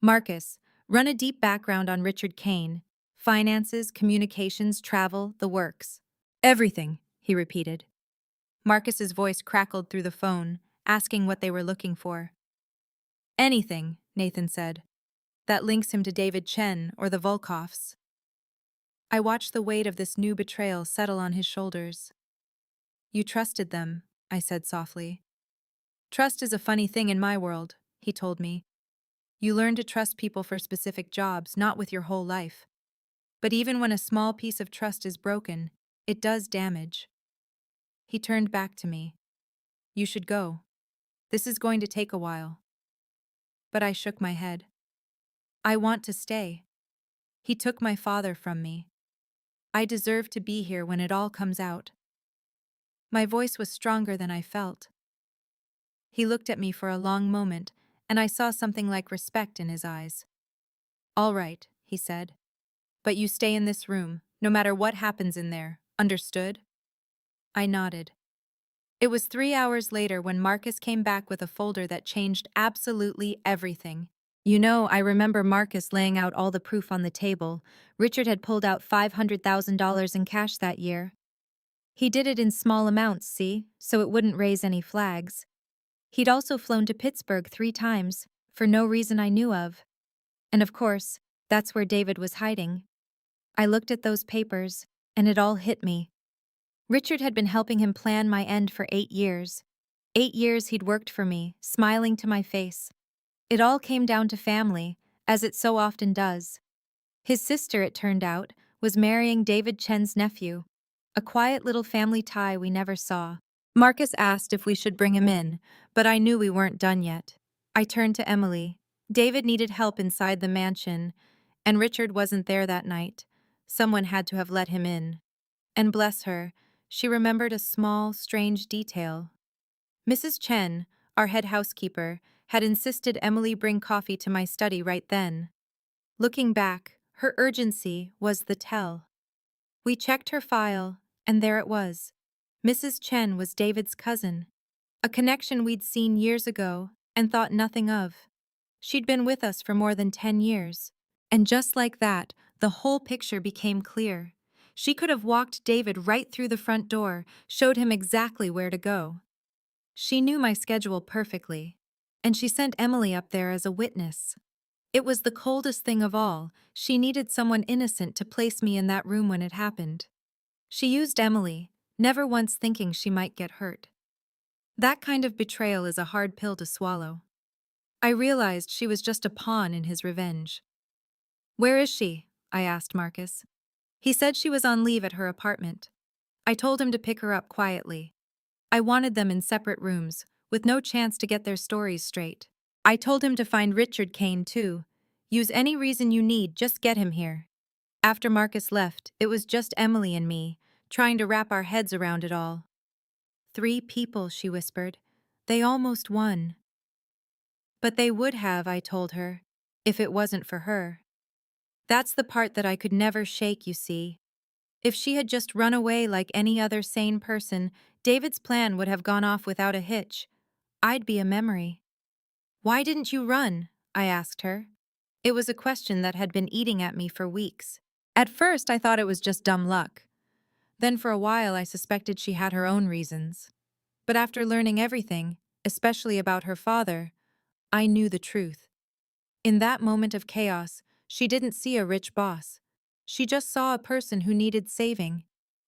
Marcus, run a deep background on Richard Kane. Finances, communications, travel, the works. Everything, he repeated. Marcus's voice crackled through the phone, asking what they were looking for. Anything, Nathan said, that links him to David Chen or the Volkoffs. I watched the weight of this new betrayal settle on his shoulders. You trusted them, I said softly. Trust is a funny thing in my world, he told me. You learn to trust people for specific jobs, not with your whole life. But even when a small piece of trust is broken, it does damage. He turned back to me. You should go. This is going to take a while. But I shook my head. I want to stay. He took my father from me. I deserve to be here when it all comes out. My voice was stronger than I felt. He looked at me for a long moment, and I saw something like respect in his eyes. All right, he said. But you stay in this room, no matter what happens in there, understood? I nodded. It was 3 hours later when Marcus came back with a folder that changed absolutely everything. I remember Marcus laying out all the proof on the table. Richard had pulled out $500,000 in cash that year. He did it in small amounts, see, so it wouldn't raise any flags. He'd also flown to Pittsburgh 3 times, for no reason I knew of. And of course, that's where David was hiding. I looked at those papers, and it all hit me. Richard had been helping him plan my end for 8 years. 8 years he'd worked for me, smiling to my face. It all came down to family, as it so often does. His sister, it turned out, was marrying David Chen's nephew. A quiet little family tie we never saw. Marcus asked if we should bring him in, but I knew we weren't done yet. I turned to Emily. David needed help inside the mansion, and Richard wasn't there that night. Someone had to have let him in. And bless her, she remembered a small, strange detail. Mrs. Chen, our head housekeeper, had insisted Emily bring coffee to my study right then. Looking back, her urgency was the tell. We checked her file, and there it was. Mrs. Chen was David's cousin, a connection we'd seen years ago and thought nothing of. She'd been with us for more than 10 years. And just like that, the whole picture became clear. She could have walked David right through the front door, showed him exactly where to go. She knew my schedule perfectly, and she sent Emily up there as a witness. It was the coldest thing of all. She needed someone innocent to place me in that room when it happened. She used Emily, never once thinking she might get hurt. That kind of betrayal is a hard pill to swallow. I realized she was just a pawn in his revenge. Where is she? I asked Marcus. He said she was on leave at her apartment. I told him to pick her up quietly. I wanted them in separate rooms, with no chance to get their stories straight. I told him to find Richard Kane too. Use any reason you need, just get him here. After Marcus left, it was just Emily and me, trying to wrap our heads around it all. 3 people, she whispered. They almost won. But they would have, I told her, if it wasn't for her. That's the part that I could never shake, you see. If she had just run away like any other sane person, David's plan would have gone off without a hitch. I'd be a memory. Why didn't you run? I asked her. It was a question that had been eating at me for weeks. At first, I thought it was just dumb luck. Then for a while, I suspected she had her own reasons. But after learning everything, especially about her father, I knew the truth. In that moment of chaos, she didn't see a rich boss. She just saw a person who needed saving.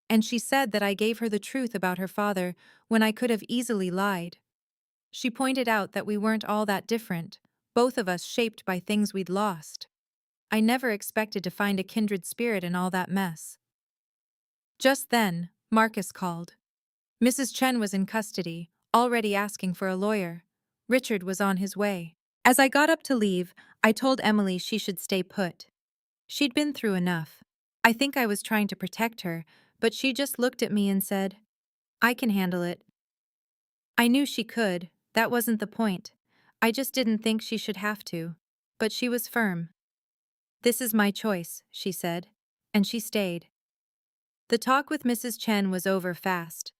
And she said that I gave her the truth about her father when I could have easily lied. She pointed out that we weren't all that different, both of us shaped by things we'd lost. I never expected to find a kindred spirit in all that mess. Just then, Marcus called. Mrs. Chen was in custody, already asking for a lawyer. Richard was on his way. As I got up to leave, I told Emily she should stay put. She'd been through enough. I think I was trying to protect her, but she just looked at me and said, I can handle it. I knew she could, that wasn't the point. I just didn't think she should have to. But she was firm. This is my choice, she said, and she stayed. The talk with Mrs. Chen was over fast.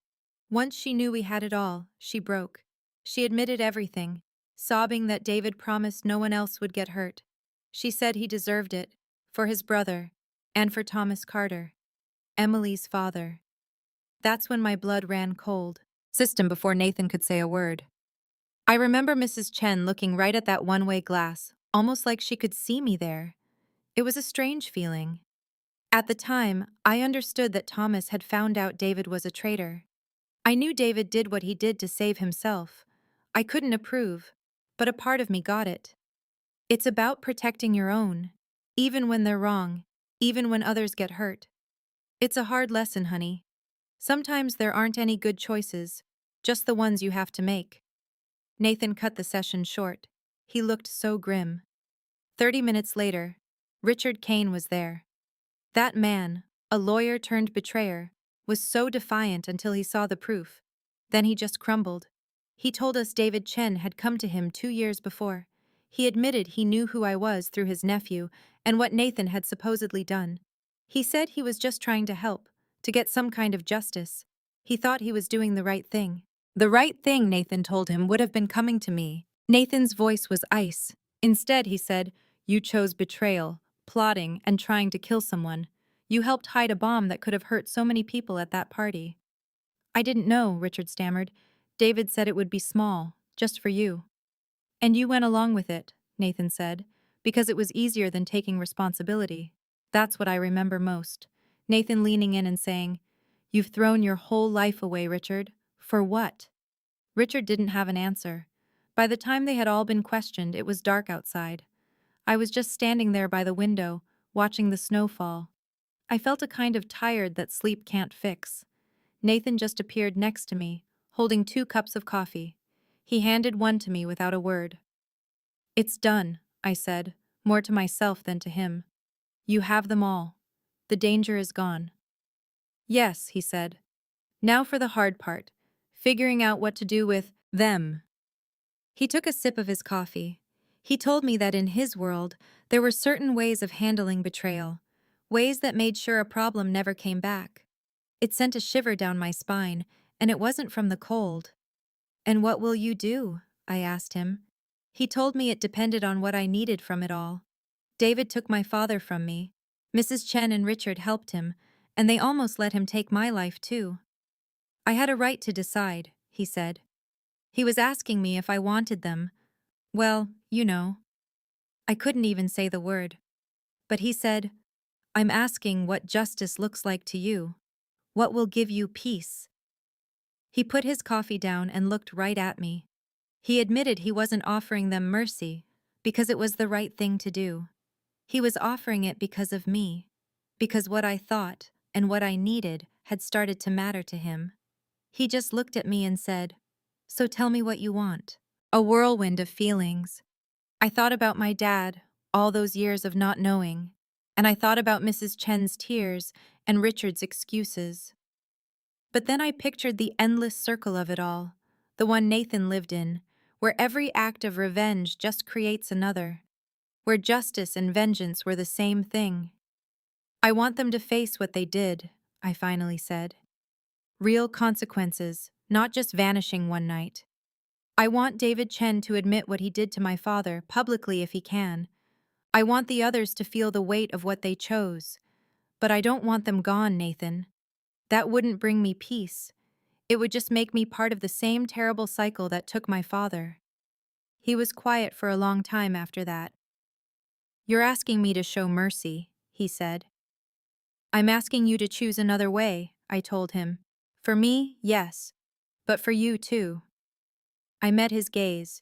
Once she knew we had it all, she broke. She admitted everything, sobbing that David promised no one else would get hurt. She said he deserved it, for his brother, and for Thomas Carter, Emily's father. That's when my blood ran cold. System before Nathan could say a word. I remember Mrs. Chen looking right at that one-way glass, almost like she could see me there. It was a strange feeling. At the time, I understood that Thomas had found out David was a traitor. I knew David did what he did to save himself. I couldn't approve, but a part of me got it. It's about protecting your own, even when they're wrong, even when others get hurt. It's a hard lesson, honey. Sometimes there aren't any good choices, just the ones you have to make. Nathan cut the session short. He looked so grim. 30 minutes later, Richard Kane was there. That man, a lawyer turned betrayer, was so defiant until he saw the proof. Then he just crumbled. He told us David Chen had come to him 2 years before. He admitted he knew who I was through his nephew and what Nathan had supposedly done. He said he was just trying to help, to get some kind of justice. He thought he was doing the right thing. The right thing, Nathan told him, would have been coming to me. Nathan's voice was ice. Instead, he said, "You chose betrayal, plotting, and trying to kill someone. You helped hide a bomb that could have hurt so many people at that party." "I didn't know," Richard stammered. "David said it would be small, just for you." "And you went along with it," Nathan said, "because it was easier than taking responsibility." That's what I remember most. Nathan leaning in and saying, "You've thrown your whole life away, Richard. For what?" Richard didn't have an answer. By the time they had all been questioned, it was dark outside. I was just standing there by the window, watching the snow fall. I felt a kind of tired that sleep can't fix. Nathan just appeared next to me, holding 2 cups of coffee. He handed one to me without a word. "It's done," I said, more to myself than to him. "You have them all. The danger is gone." "Yes," he said. "Now for the hard part, figuring out what to do with them." He took a sip of his coffee. He told me that in his world, there were certain ways of handling betrayal, ways that made sure a problem never came back. It sent a shiver down my spine, and it wasn't from the cold. "And what will you do?" I asked him. He told me it depended on what I needed from it all. David took my father from me. Mrs. Chen and Richard helped him, and they almost let him take my life too. "I had a right to decide," he said. He was asking me if I wanted them. Well, you know. I couldn't even say the word. But he said, "I'm asking what justice looks like to you. What will give you peace?" He put his coffee down and looked right at me. He admitted he wasn't offering them mercy because it was the right thing to do. He was offering it because of me, because what I thought and what I needed had started to matter to him. He just looked at me and said, "So tell me what you want." A whirlwind of feelings. I thought about my dad, all those years of not knowing, and I thought about Mrs. Chen's tears and Richard's excuses. But then I pictured the endless circle of it all, the one Nathan lived in, where every act of revenge just creates another, where justice and vengeance were the same thing. "I want them to face what they did," I finally said. "Real consequences, not just vanishing one night. I want David Chen to admit what he did to my father, publicly if he can. I want the others to feel the weight of what they chose. But I don't want them gone, Nathan. That wouldn't bring me peace. It would just make me part of the same terrible cycle that took my father." He was quiet for a long time after that. "You're asking me to show mercy," he said. "I'm asking you to choose another way," I told him. "For me, yes. But for you, too." I met his gaze.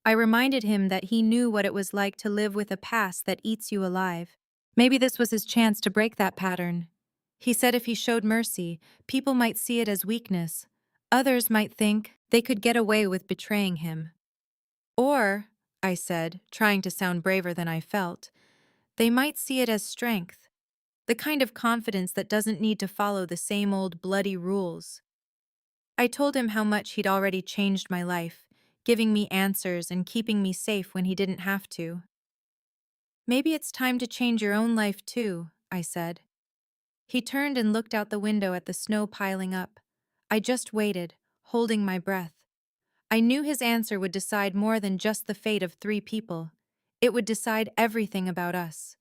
I reminded him that he knew what it was like to live with a past that eats you alive. Maybe this was his chance to break that pattern. He said if he showed mercy, people might see it as weakness. Others might think they could get away with betraying him. Or, I said, trying to sound braver than I felt, they might see it as strength, the kind of confidence that doesn't need to follow the same old bloody rules. I told him how much he'd already changed my life, giving me answers and keeping me safe when he didn't have to. "Maybe it's time to change your own life too," I said. He turned and looked out the window at the snow piling up. I just waited, holding my breath. I knew his answer would decide more than just the fate of 3 people. It would decide everything about us.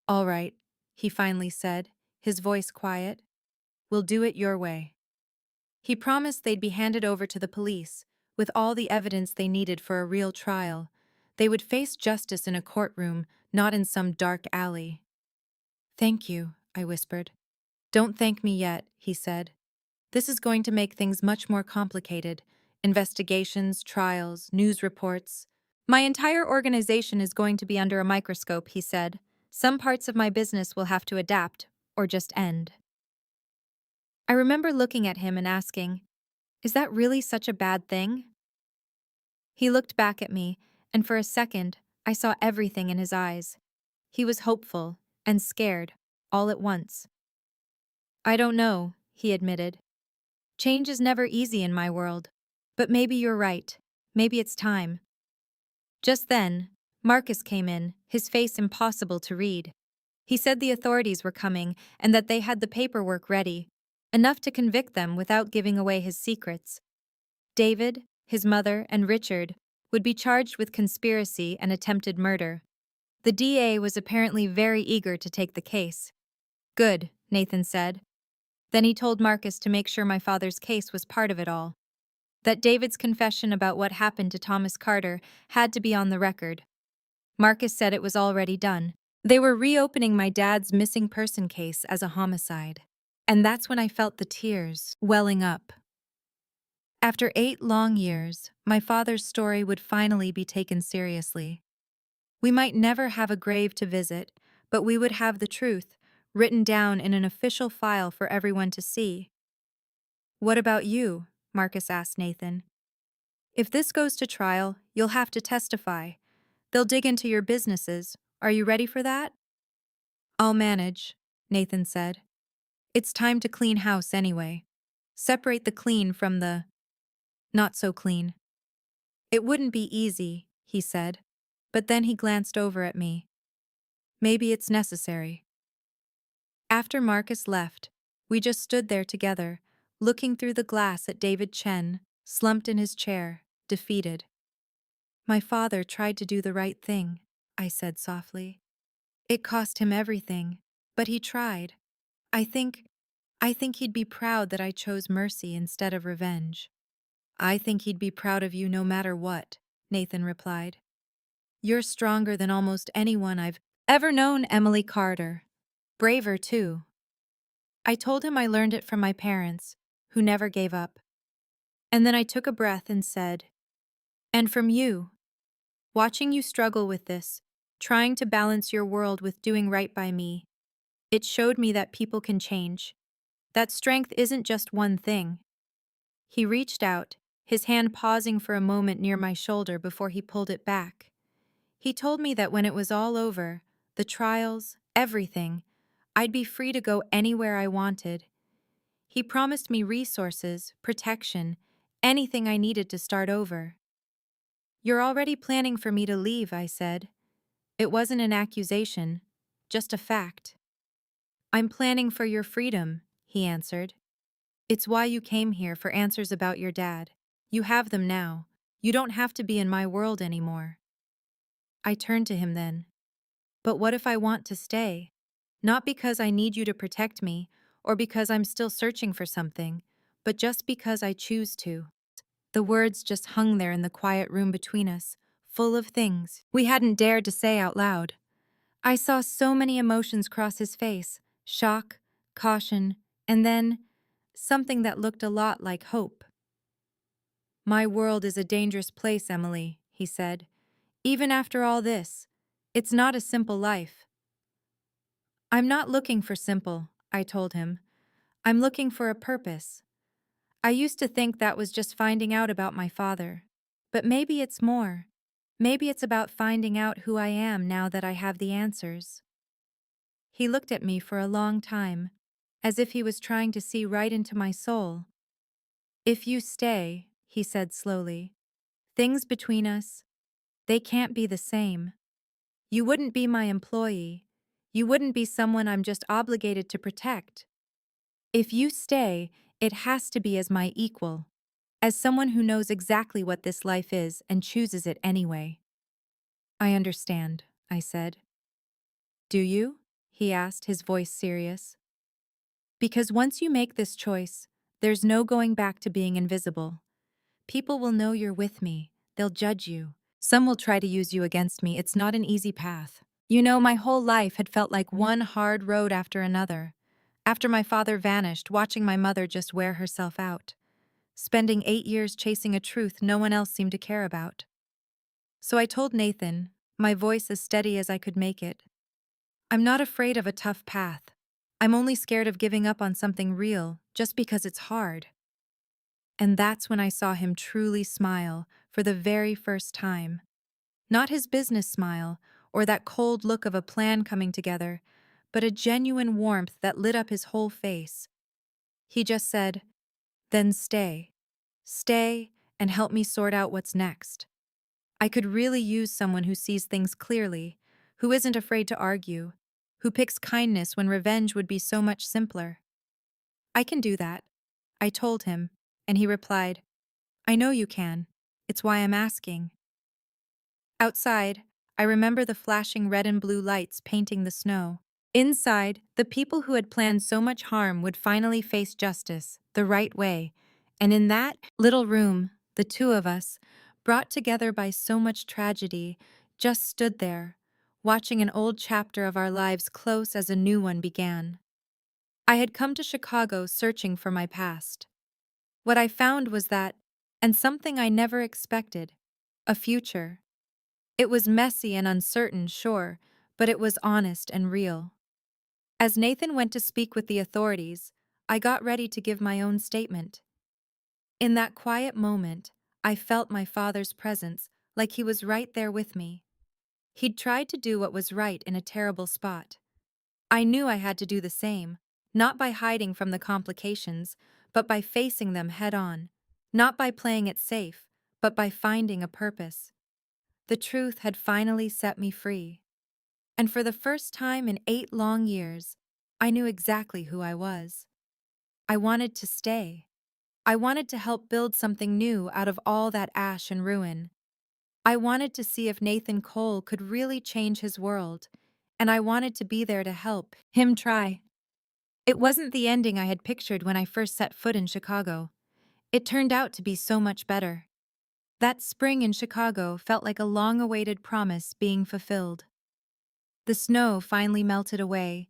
"All right," he finally said, his voice quiet. "We'll do it your way." He promised they'd be handed over to the police, with all the evidence they needed for a real trial. They would face justice in a courtroom, not in some dark alley. "Thank you," I whispered. "Don't thank me yet," he said. "This is going to make things much more complicated. Investigations, trials, news reports. My entire organization is going to be under a microscope," he said. "Some parts of my business will have to adapt, or just end." I remember looking at him and asking, "Is that really such a bad thing?" He looked back at me, and for a second, I saw everything in his eyes. He was hopeful and scared, all at once. "I don't know," he admitted. "Change is never easy in my world. But maybe you're right. Maybe it's time." Just then, Marcus came in, his face impossible to read. He said the authorities were coming and that they had the paperwork ready, enough to convict them without giving away his secrets. David, his mother, and Richard would be charged with conspiracy and attempted murder. The DA was apparently very eager to take the case. "Good," Nathan said. Then he told Marcus to make sure my father's case was part of it all. That David's confession about what happened to Thomas Carter had to be on the record. Marcus said it was already done. They were reopening my dad's missing person case as a homicide. And that's when I felt the tears welling up. After 8 long years, my father's story would finally be taken seriously. We might never have a grave to visit, but we would have the truth, written down in an official file for everyone to see. "What about you?" Marcus asked Nathan. "If this goes to trial, you'll have to testify. They'll dig into your businesses. Are you ready for that?" "I'll manage," Nathan said. "It's time to clean house anyway. Separate the clean from the not so clean." "It wouldn't be easy," he said, but then he glanced over at me. "Maybe it's necessary." After Marcus left, we just stood there together, looking through the glass at David Chen, slumped in his chair, defeated. "My father tried to do the right thing," I said softly. "It cost him everything, but he tried. I think he'd be proud that I chose mercy instead of revenge." "I think he'd be proud of you no matter what," Nathan replied. "You're stronger than almost anyone I've ever known, Emily Carter. Braver, too." I told him I learned it from my parents, who never gave up. And then I took a breath and said, "And from you. Watching you struggle with this, trying to balance your world with doing right by me, it showed me that people can change. That strength isn't just one thing." He reached out, his hand pausing for a moment near my shoulder before he pulled it back. He told me that when it was all over, the trials, everything, I'd be free to go anywhere I wanted. He promised me resources, protection, anything I needed to start over. "You're already planning for me to leave," I said. It wasn't an accusation, just a fact. "I'm planning for your freedom," he answered. "It's why you came here, for answers about your dad. You have them now. You don't have to be in my world anymore." I turned to him then. "But what if I want to stay? Not because I need you to protect me, or because I'm still searching for something, but just because I choose to." The words just hung there in the quiet room between us, full of things we hadn't dared to say out loud. I saw so many emotions cross his face: shock, caution, and then something that looked a lot like hope. "My world is a dangerous place, Emily," he said. "Even after all this, it's not a simple life." "I'm not looking for simple," I told him. "I'm looking for a purpose. I used to think that was just finding out about my father. But maybe it's more. Maybe it's about finding out who I am now that I have the answers." He looked at me for a long time, as if he was trying to see right into my soul. "If you stay," he said slowly, "things between us, they can't be the same. You wouldn't be my employee. You wouldn't be someone I'm just obligated to protect. If you stay, it has to be as my equal, as someone who knows exactly what this life is and chooses it anyway. I understand, I said. Do you? He asked, his voice serious. Because once you make this choice, there's no going back to being invisible. People will know you're with me. They'll judge you. Some will try to use you against me. It's not an easy path. You know, my whole life had felt like one hard road after another. After my father vanished, watching my mother just wear herself out. Spending 8 years chasing a truth no one else seemed to care about. So I told Nathan, my voice as steady as I could make it, I'm not afraid of a tough path. I'm only scared of giving up on something real just because it's hard. And that's when I saw him truly smile for the very first time. Not his business smile or that cold look of a plan coming together, but a genuine warmth that lit up his whole face. He just said, "Then stay. Stay and help me sort out what's next." I could really use someone who sees things clearly, who isn't afraid to argue, who picks kindness when revenge would be so much simpler. I can do that, I told him, and he replied, I know you can. It's why I'm asking. Outside, I remember the flashing red and blue lights painting the snow. Inside, the people who had planned so much harm would finally face justice, the right way. And in that little room, the two of us, brought together by so much tragedy, just stood there, watching an old chapter of our lives close as a new one began. I had come to Chicago searching for my past. What I found was that, and something I never expected, a future. It was messy and uncertain, sure, but it was honest and real. As Nathan went to speak with the authorities, I got ready to give my own statement. In that quiet moment, I felt my father's presence, like he was right there with me. He'd tried to do what was right in a terrible spot. I knew I had to do the same, not by hiding from the complications, but by facing them head on. Not by playing it safe, but by finding a purpose. The truth had finally set me free. And for the first time in 8 long years, I knew exactly who I was. I wanted to stay. I wanted to help build something new out of all that ash and ruin. I wanted to see if Nathan Cole could really change his world, and I wanted to be there to help him try. It wasn't the ending I had pictured when I first set foot in Chicago. It turned out to be so much better. That spring in Chicago felt like a long-awaited promise being fulfilled. The snow finally melted away,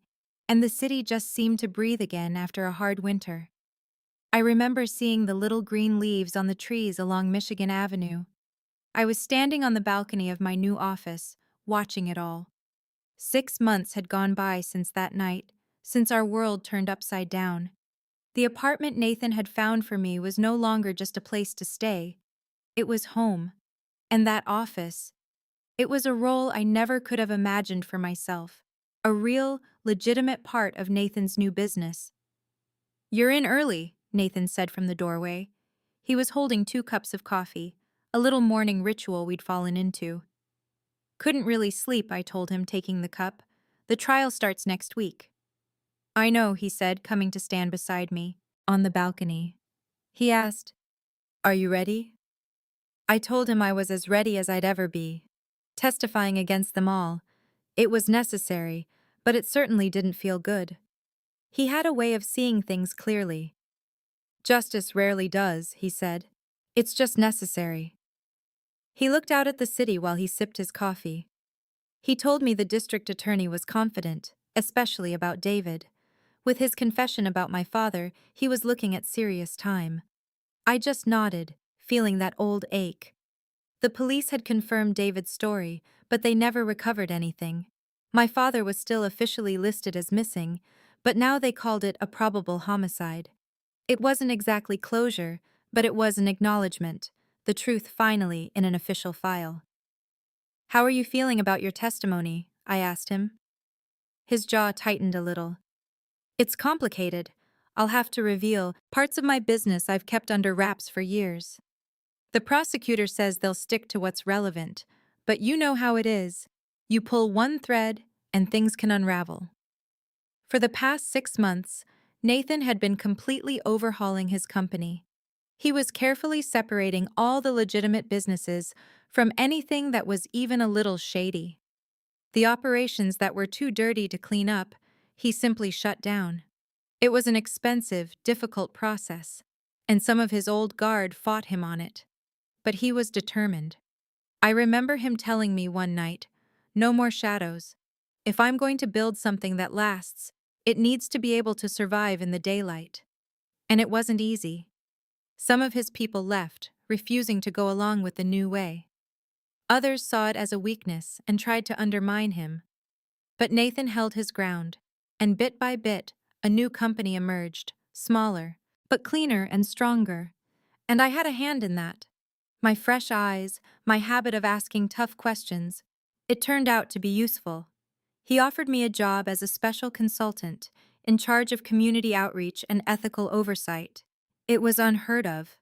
and the city just seemed to breathe again after a hard winter. I remember seeing the little green leaves on the trees along Michigan Avenue. I was standing on the balcony of my new office, watching it all. 6 months had gone by since that night, since our world turned upside down. The apartment Nathan had found for me was no longer just a place to stay. It was home. And that office, it was a role I never could have imagined for myself. A real, legitimate part of Nathan's new business. You're in early, Nathan said from the doorway. He was holding 2 cups of coffee, a little morning ritual we'd fallen into. Couldn't really sleep, I told him, taking the cup. The trial starts next week. I know, he said, coming to stand beside me, on the balcony. He asked, Are you ready? I told him I was as ready as I'd ever be. Testifying against them all. It was necessary, but it certainly didn't feel good. He had a way of seeing things clearly. Justice rarely does, he said. It's just necessary. He looked out at the city while he sipped his coffee. He told me the district attorney was confident, especially about David. With his confession about my father, he was looking at serious time. I just nodded, feeling that old ache. The police had confirmed David's story, but they never recovered anything. My father was still officially listed as missing, but now they called it a probable homicide. It wasn't exactly closure, but it was an acknowledgement, the truth finally in an official file. How are you feeling about your testimony? I asked him. His jaw tightened a little. It's complicated. I'll have to reveal parts of my business I've kept under wraps for years. The prosecutor says they'll stick to what's relevant, but you know how it is. You pull one thread, and things can unravel. For the past 6 months, Nathan had been completely overhauling his company. He was carefully separating all the legitimate businesses from anything that was even a little shady. The operations that were too dirty to clean up, he simply shut down. It was an expensive, difficult process, and some of his old guard fought him on it. But he was determined. I remember him telling me one night, "No more shadows. If I'm going to build something that lasts, it needs to be able to survive in the daylight." And it wasn't easy. Some of his people left, refusing to go along with the new way. Others saw it as a weakness and tried to undermine him. But Nathan held his ground, and bit by bit, a new company emerged, smaller, but cleaner and stronger. And I had a hand in that. My fresh eyes, my habit of asking tough questions, it turned out to be useful. He offered me a job as a special consultant, in charge of community outreach and ethical oversight. It was unheard of.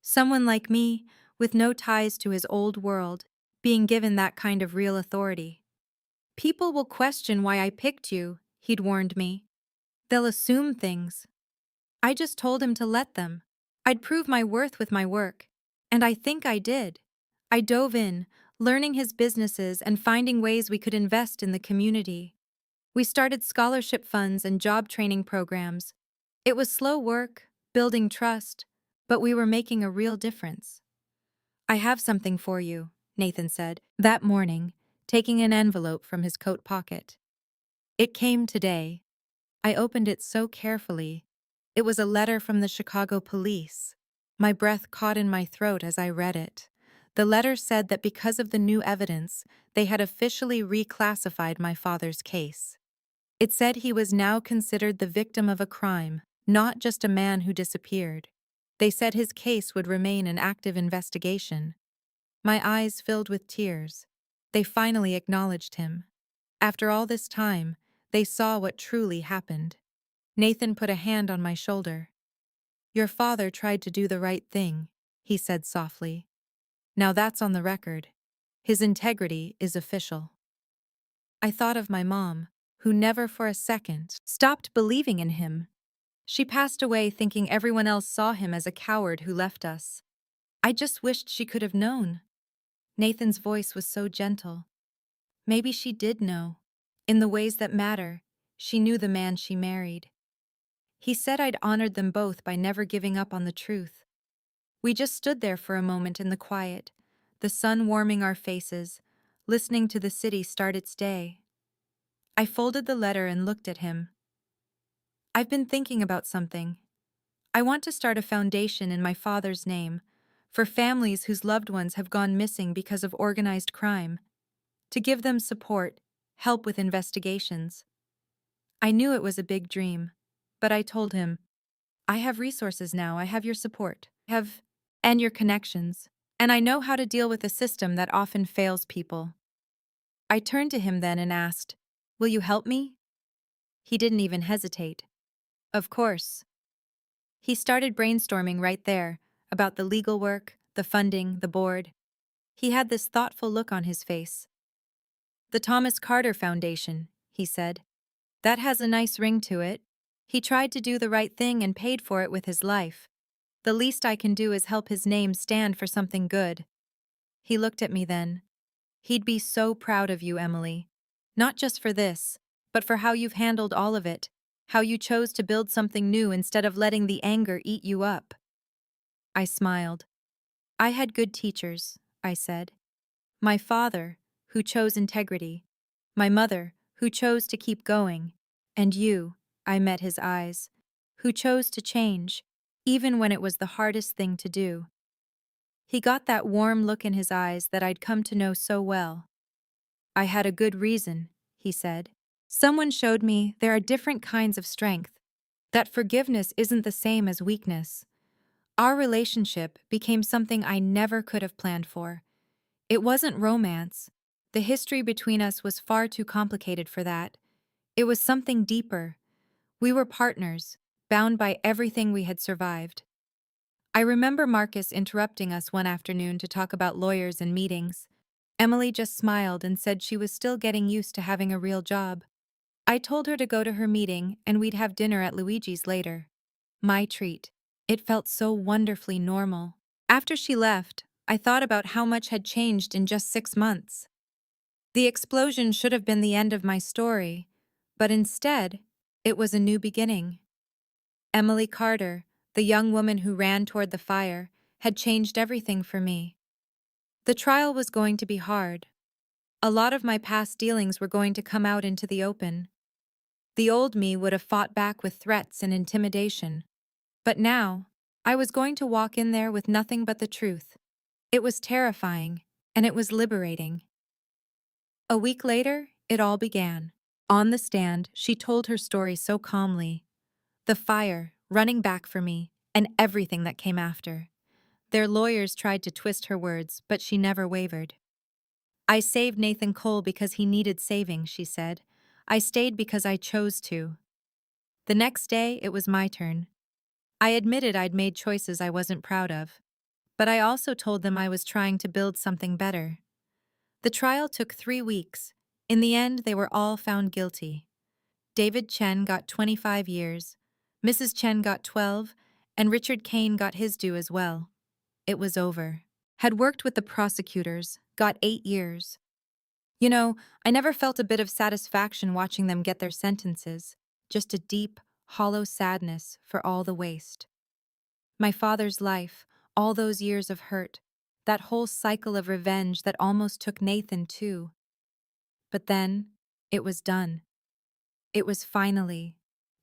Someone like me, with no ties to his old world, being given that kind of real authority. "People will question why I picked you," he'd warned me. "They'll assume things." I just told him to let them. I'd prove my worth with my work. And I think I did. I dove in, learning his businesses and finding ways we could invest in the community. We started scholarship funds and job training programs. It was slow work, building trust, but we were making a real difference. "I have something for you," Nathan said, that morning, taking an envelope from his coat pocket. It came today. I opened it so carefully. It was a letter from the Chicago police. My breath caught in my throat as I read it. The letter said that because of the new evidence, they had officially reclassified my father's case. It said he was now considered the victim of a crime, not just a man who disappeared. They said his case would remain an active investigation. My eyes filled with tears. They finally acknowledged him. After all this time, they saw what truly happened. Nathan put a hand on my shoulder. "Your father tried to do the right thing," he said softly. "Now that's on the record. His integrity is official." I thought of my mom, who never for a second stopped believing in him. She passed away thinking everyone else saw him as a coward who left us. I just wished she could have known. Nathan's voice was so gentle. Maybe she did know. In the ways that matter, she knew the man she married. He said I'd honored them both by never giving up on the truth. We just stood there for a moment in the quiet, the sun warming our faces, listening to the city start its day. I folded the letter and looked at him. "I've been thinking about something. I want to start a foundation in my father's name, for families whose loved ones have gone missing because of organized crime, to give them support, help with investigations." I knew it was a big dream, but I told him, "I have resources now, I have your support, and your connections, and I know how to deal with a system that often fails people." I turned to him then and asked, "Will you help me?" He didn't even hesitate. "Of course." He started brainstorming right there, about the legal work, the funding, the board. He had this thoughtful look on his face. "The Thomas Carter Foundation," he said. "That has a nice ring to it. He tried to do the right thing and paid for it with his life. The least I can do is help his name stand for something good." He looked at me then. "He'd be so proud of you, Emily. Not just for this, but for how you've handled all of it, how you chose to build something new instead of letting the anger eat you up." I smiled. "I had good teachers," I said. "My father, who chose integrity. My mother, who chose to keep going. And you," I met his eyes, "who chose to change, even when it was the hardest thing to do." He got that warm look in his eyes that I'd come to know so well. "I had a good reason," he said. "Someone showed me there are different kinds of strength, that forgiveness isn't the same as weakness." Our relationship became something I never could have planned for. It wasn't romance. The history between us was far too complicated for that. It was something deeper. We were partners, bound by everything we had survived. I remember Marcus interrupting us one afternoon to talk about lawyers and meetings. Emily just smiled and said she was still getting used to having a real job. I told her to go to her meeting and we'd have dinner at Luigi's later. My treat. It felt so wonderfully normal. After she left, I thought about how much had changed in just 6 months. The explosion should have been the end of my story, but instead, it was a new beginning. Emily Carter, the young woman who ran toward the fire, had changed everything for me. The trial was going to be hard. A lot of my past dealings were going to come out into the open. The old me would have fought back with threats and intimidation. But now, I was going to walk in there with nothing but the truth. It was terrifying, and it was liberating. A week later, it all began. On the stand, she told her story so calmly. The fire, running back for me, and everything that came after. Their lawyers tried to twist her words, but she never wavered. I saved Nathan Cole because he needed saving, she said. I stayed because I chose to. The next day, it was my turn. I admitted I'd made choices I wasn't proud of. But I also told them I was trying to build something better. The trial took 3 weeks. In the end, they were all found guilty. David Chen got 25 years, Mrs. Chen got 12, and Richard Kane got his due as well. It was over. Had worked with the prosecutors, got 8 years. You know, I never felt a bit of satisfaction watching them get their sentences, just a deep, hollow sadness for all the waste. My father's life, all those years of hurt, that whole cycle of revenge that almost took Nathan too. But then, it was done. It was finally,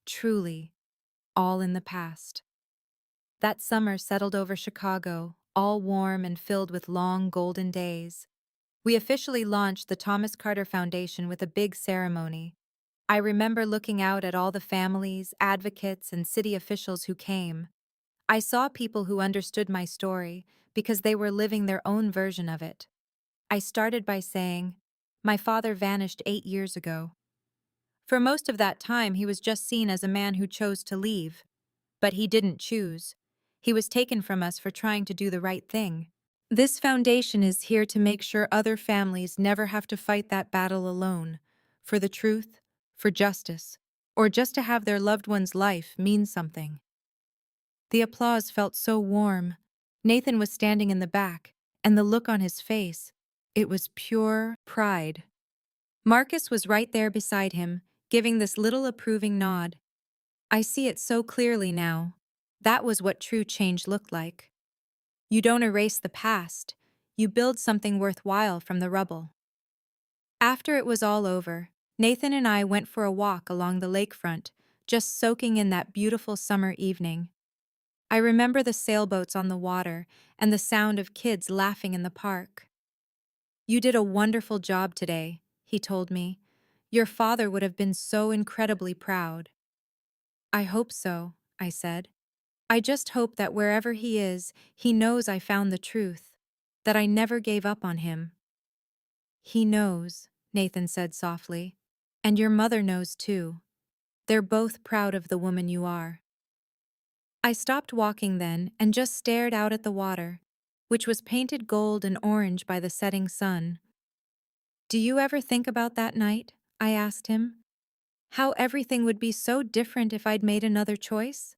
truly, all in the past. That summer settled over Chicago, all warm and filled with long golden days. We officially launched the Thomas Carter Foundation with a big ceremony. I remember looking out at all the families, advocates, and city officials who came. I saw people who understood my story because they were living their own version of it. I started by saying, "My father vanished 8 years ago." For most of that time, he was just seen as a man who chose to leave. But he didn't choose. He was taken from us for trying to do the right thing. This foundation is here to make sure other families never have to fight that battle alone, for the truth, for justice, or just to have their loved one's life mean something. The applause felt so warm. Nathan was standing in the back, and the look on his face, it was pure pride. Marcus was right there beside him, giving this little approving nod. I see it so clearly now. That was what true change looked like. You don't erase the past, you build something worthwhile from the rubble. After it was all over, Nathan and I went for a walk along the lakefront, just soaking in that beautiful summer evening. I remember the sailboats on the water and the sound of kids laughing in the park. "You did a wonderful job today," he told me. "Your father would have been so incredibly proud." "I hope so," I said. "I just hope that wherever he is, he knows I found the truth, that I never gave up on him." "He knows," Nathan said softly. "And your mother knows too. They're both proud of the woman you are." I stopped walking then and just stared out at the water, which was painted gold and orange by the setting sun. "Do you ever think about that night?" I asked him. "How everything would be so different if I'd made another choice?"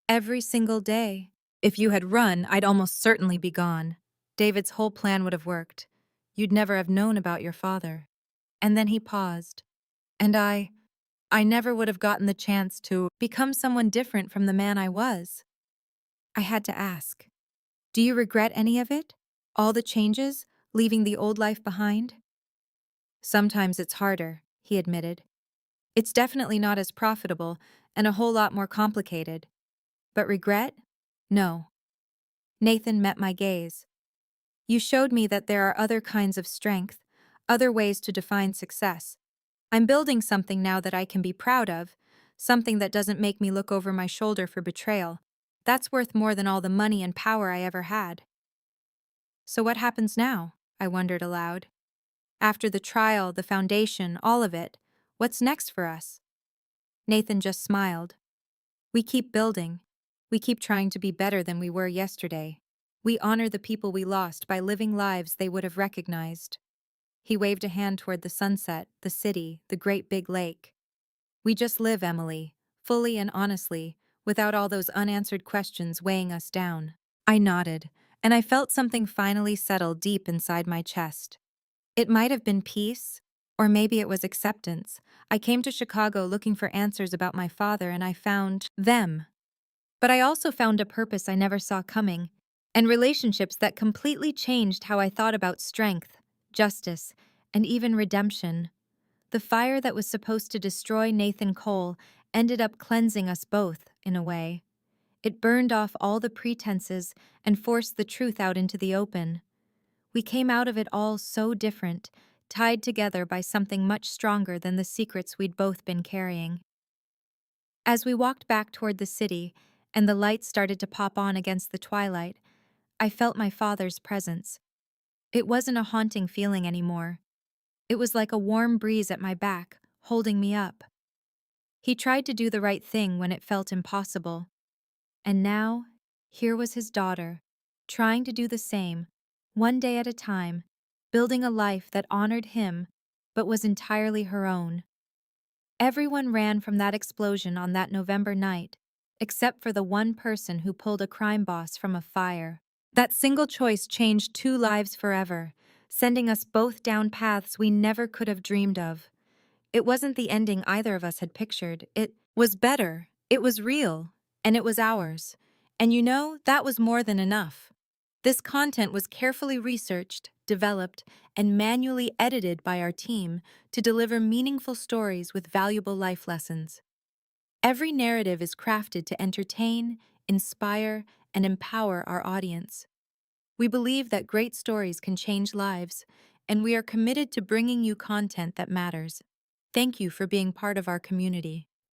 "Every single day. If you had run, I'd almost certainly be gone. David's whole plan would have worked. You'd never have known about your father." And then he paused. "And I never would have gotten the chance to become someone different from the man I was." I had to ask, "Do you regret any of it? All the changes, leaving the old life behind?" "Sometimes it's harder," he admitted. "It's definitely not as profitable and a whole lot more complicated. But regret? No." Nathan met my gaze. "You showed me that there are other kinds of strength, other ways to define success. I'm building something now that I can be proud of, something that doesn't make me look over my shoulder for betrayal. That's worth more than all the money and power I ever had." "So what happens now?" I wondered aloud. "After the trial, the foundation, all of it, what's next for us?" Nathan just smiled. "We keep building. We keep trying to be better than we were yesterday. We honor the people we lost by living lives they would have recognized. He waved a hand toward the sunset, the city, the great big lake. We just live, Emily, fully and honestly, without all those unanswered questions weighing us down. I nodded, and I felt something finally settle deep inside my chest. It might have been peace, or maybe it was acceptance. I came to Chicago looking for answers about my father, and I found them. But I also found a purpose I never saw coming, and relationships that completely changed how I thought about strength, justice, and even redemption. The fire that was supposed to destroy Nathan Cole ended up cleansing us both, in a way. It burned off all the pretenses and forced the truth out into the open. We came out of it all so different, tied together by something much stronger than the secrets we'd both been carrying. As we walked back toward the city, and the lights started to pop on against the twilight, I felt my father's presence. It wasn't a haunting feeling anymore. It was like a warm breeze at my back, holding me up. He tried to do the right thing when it felt impossible. And now, here was his daughter, trying to do the same, one day at a time, building a life that honored him, but was entirely her own. Everyone ran from that explosion on that November night, except for the one person who pulled a crime boss from a fire. That single choice changed two lives forever, sending us both down paths we never could have dreamed of. It wasn't the ending either of us had pictured. It was better, it was real, and it was ours. And that was more than enough. This content was carefully researched, developed, and manually edited by our team to deliver meaningful stories with valuable life lessons. Every narrative is crafted to entertain, inspire, and empower our audience. We believe that great stories can change lives, and we are committed to bringing you content that matters. Thank you for being part of our community.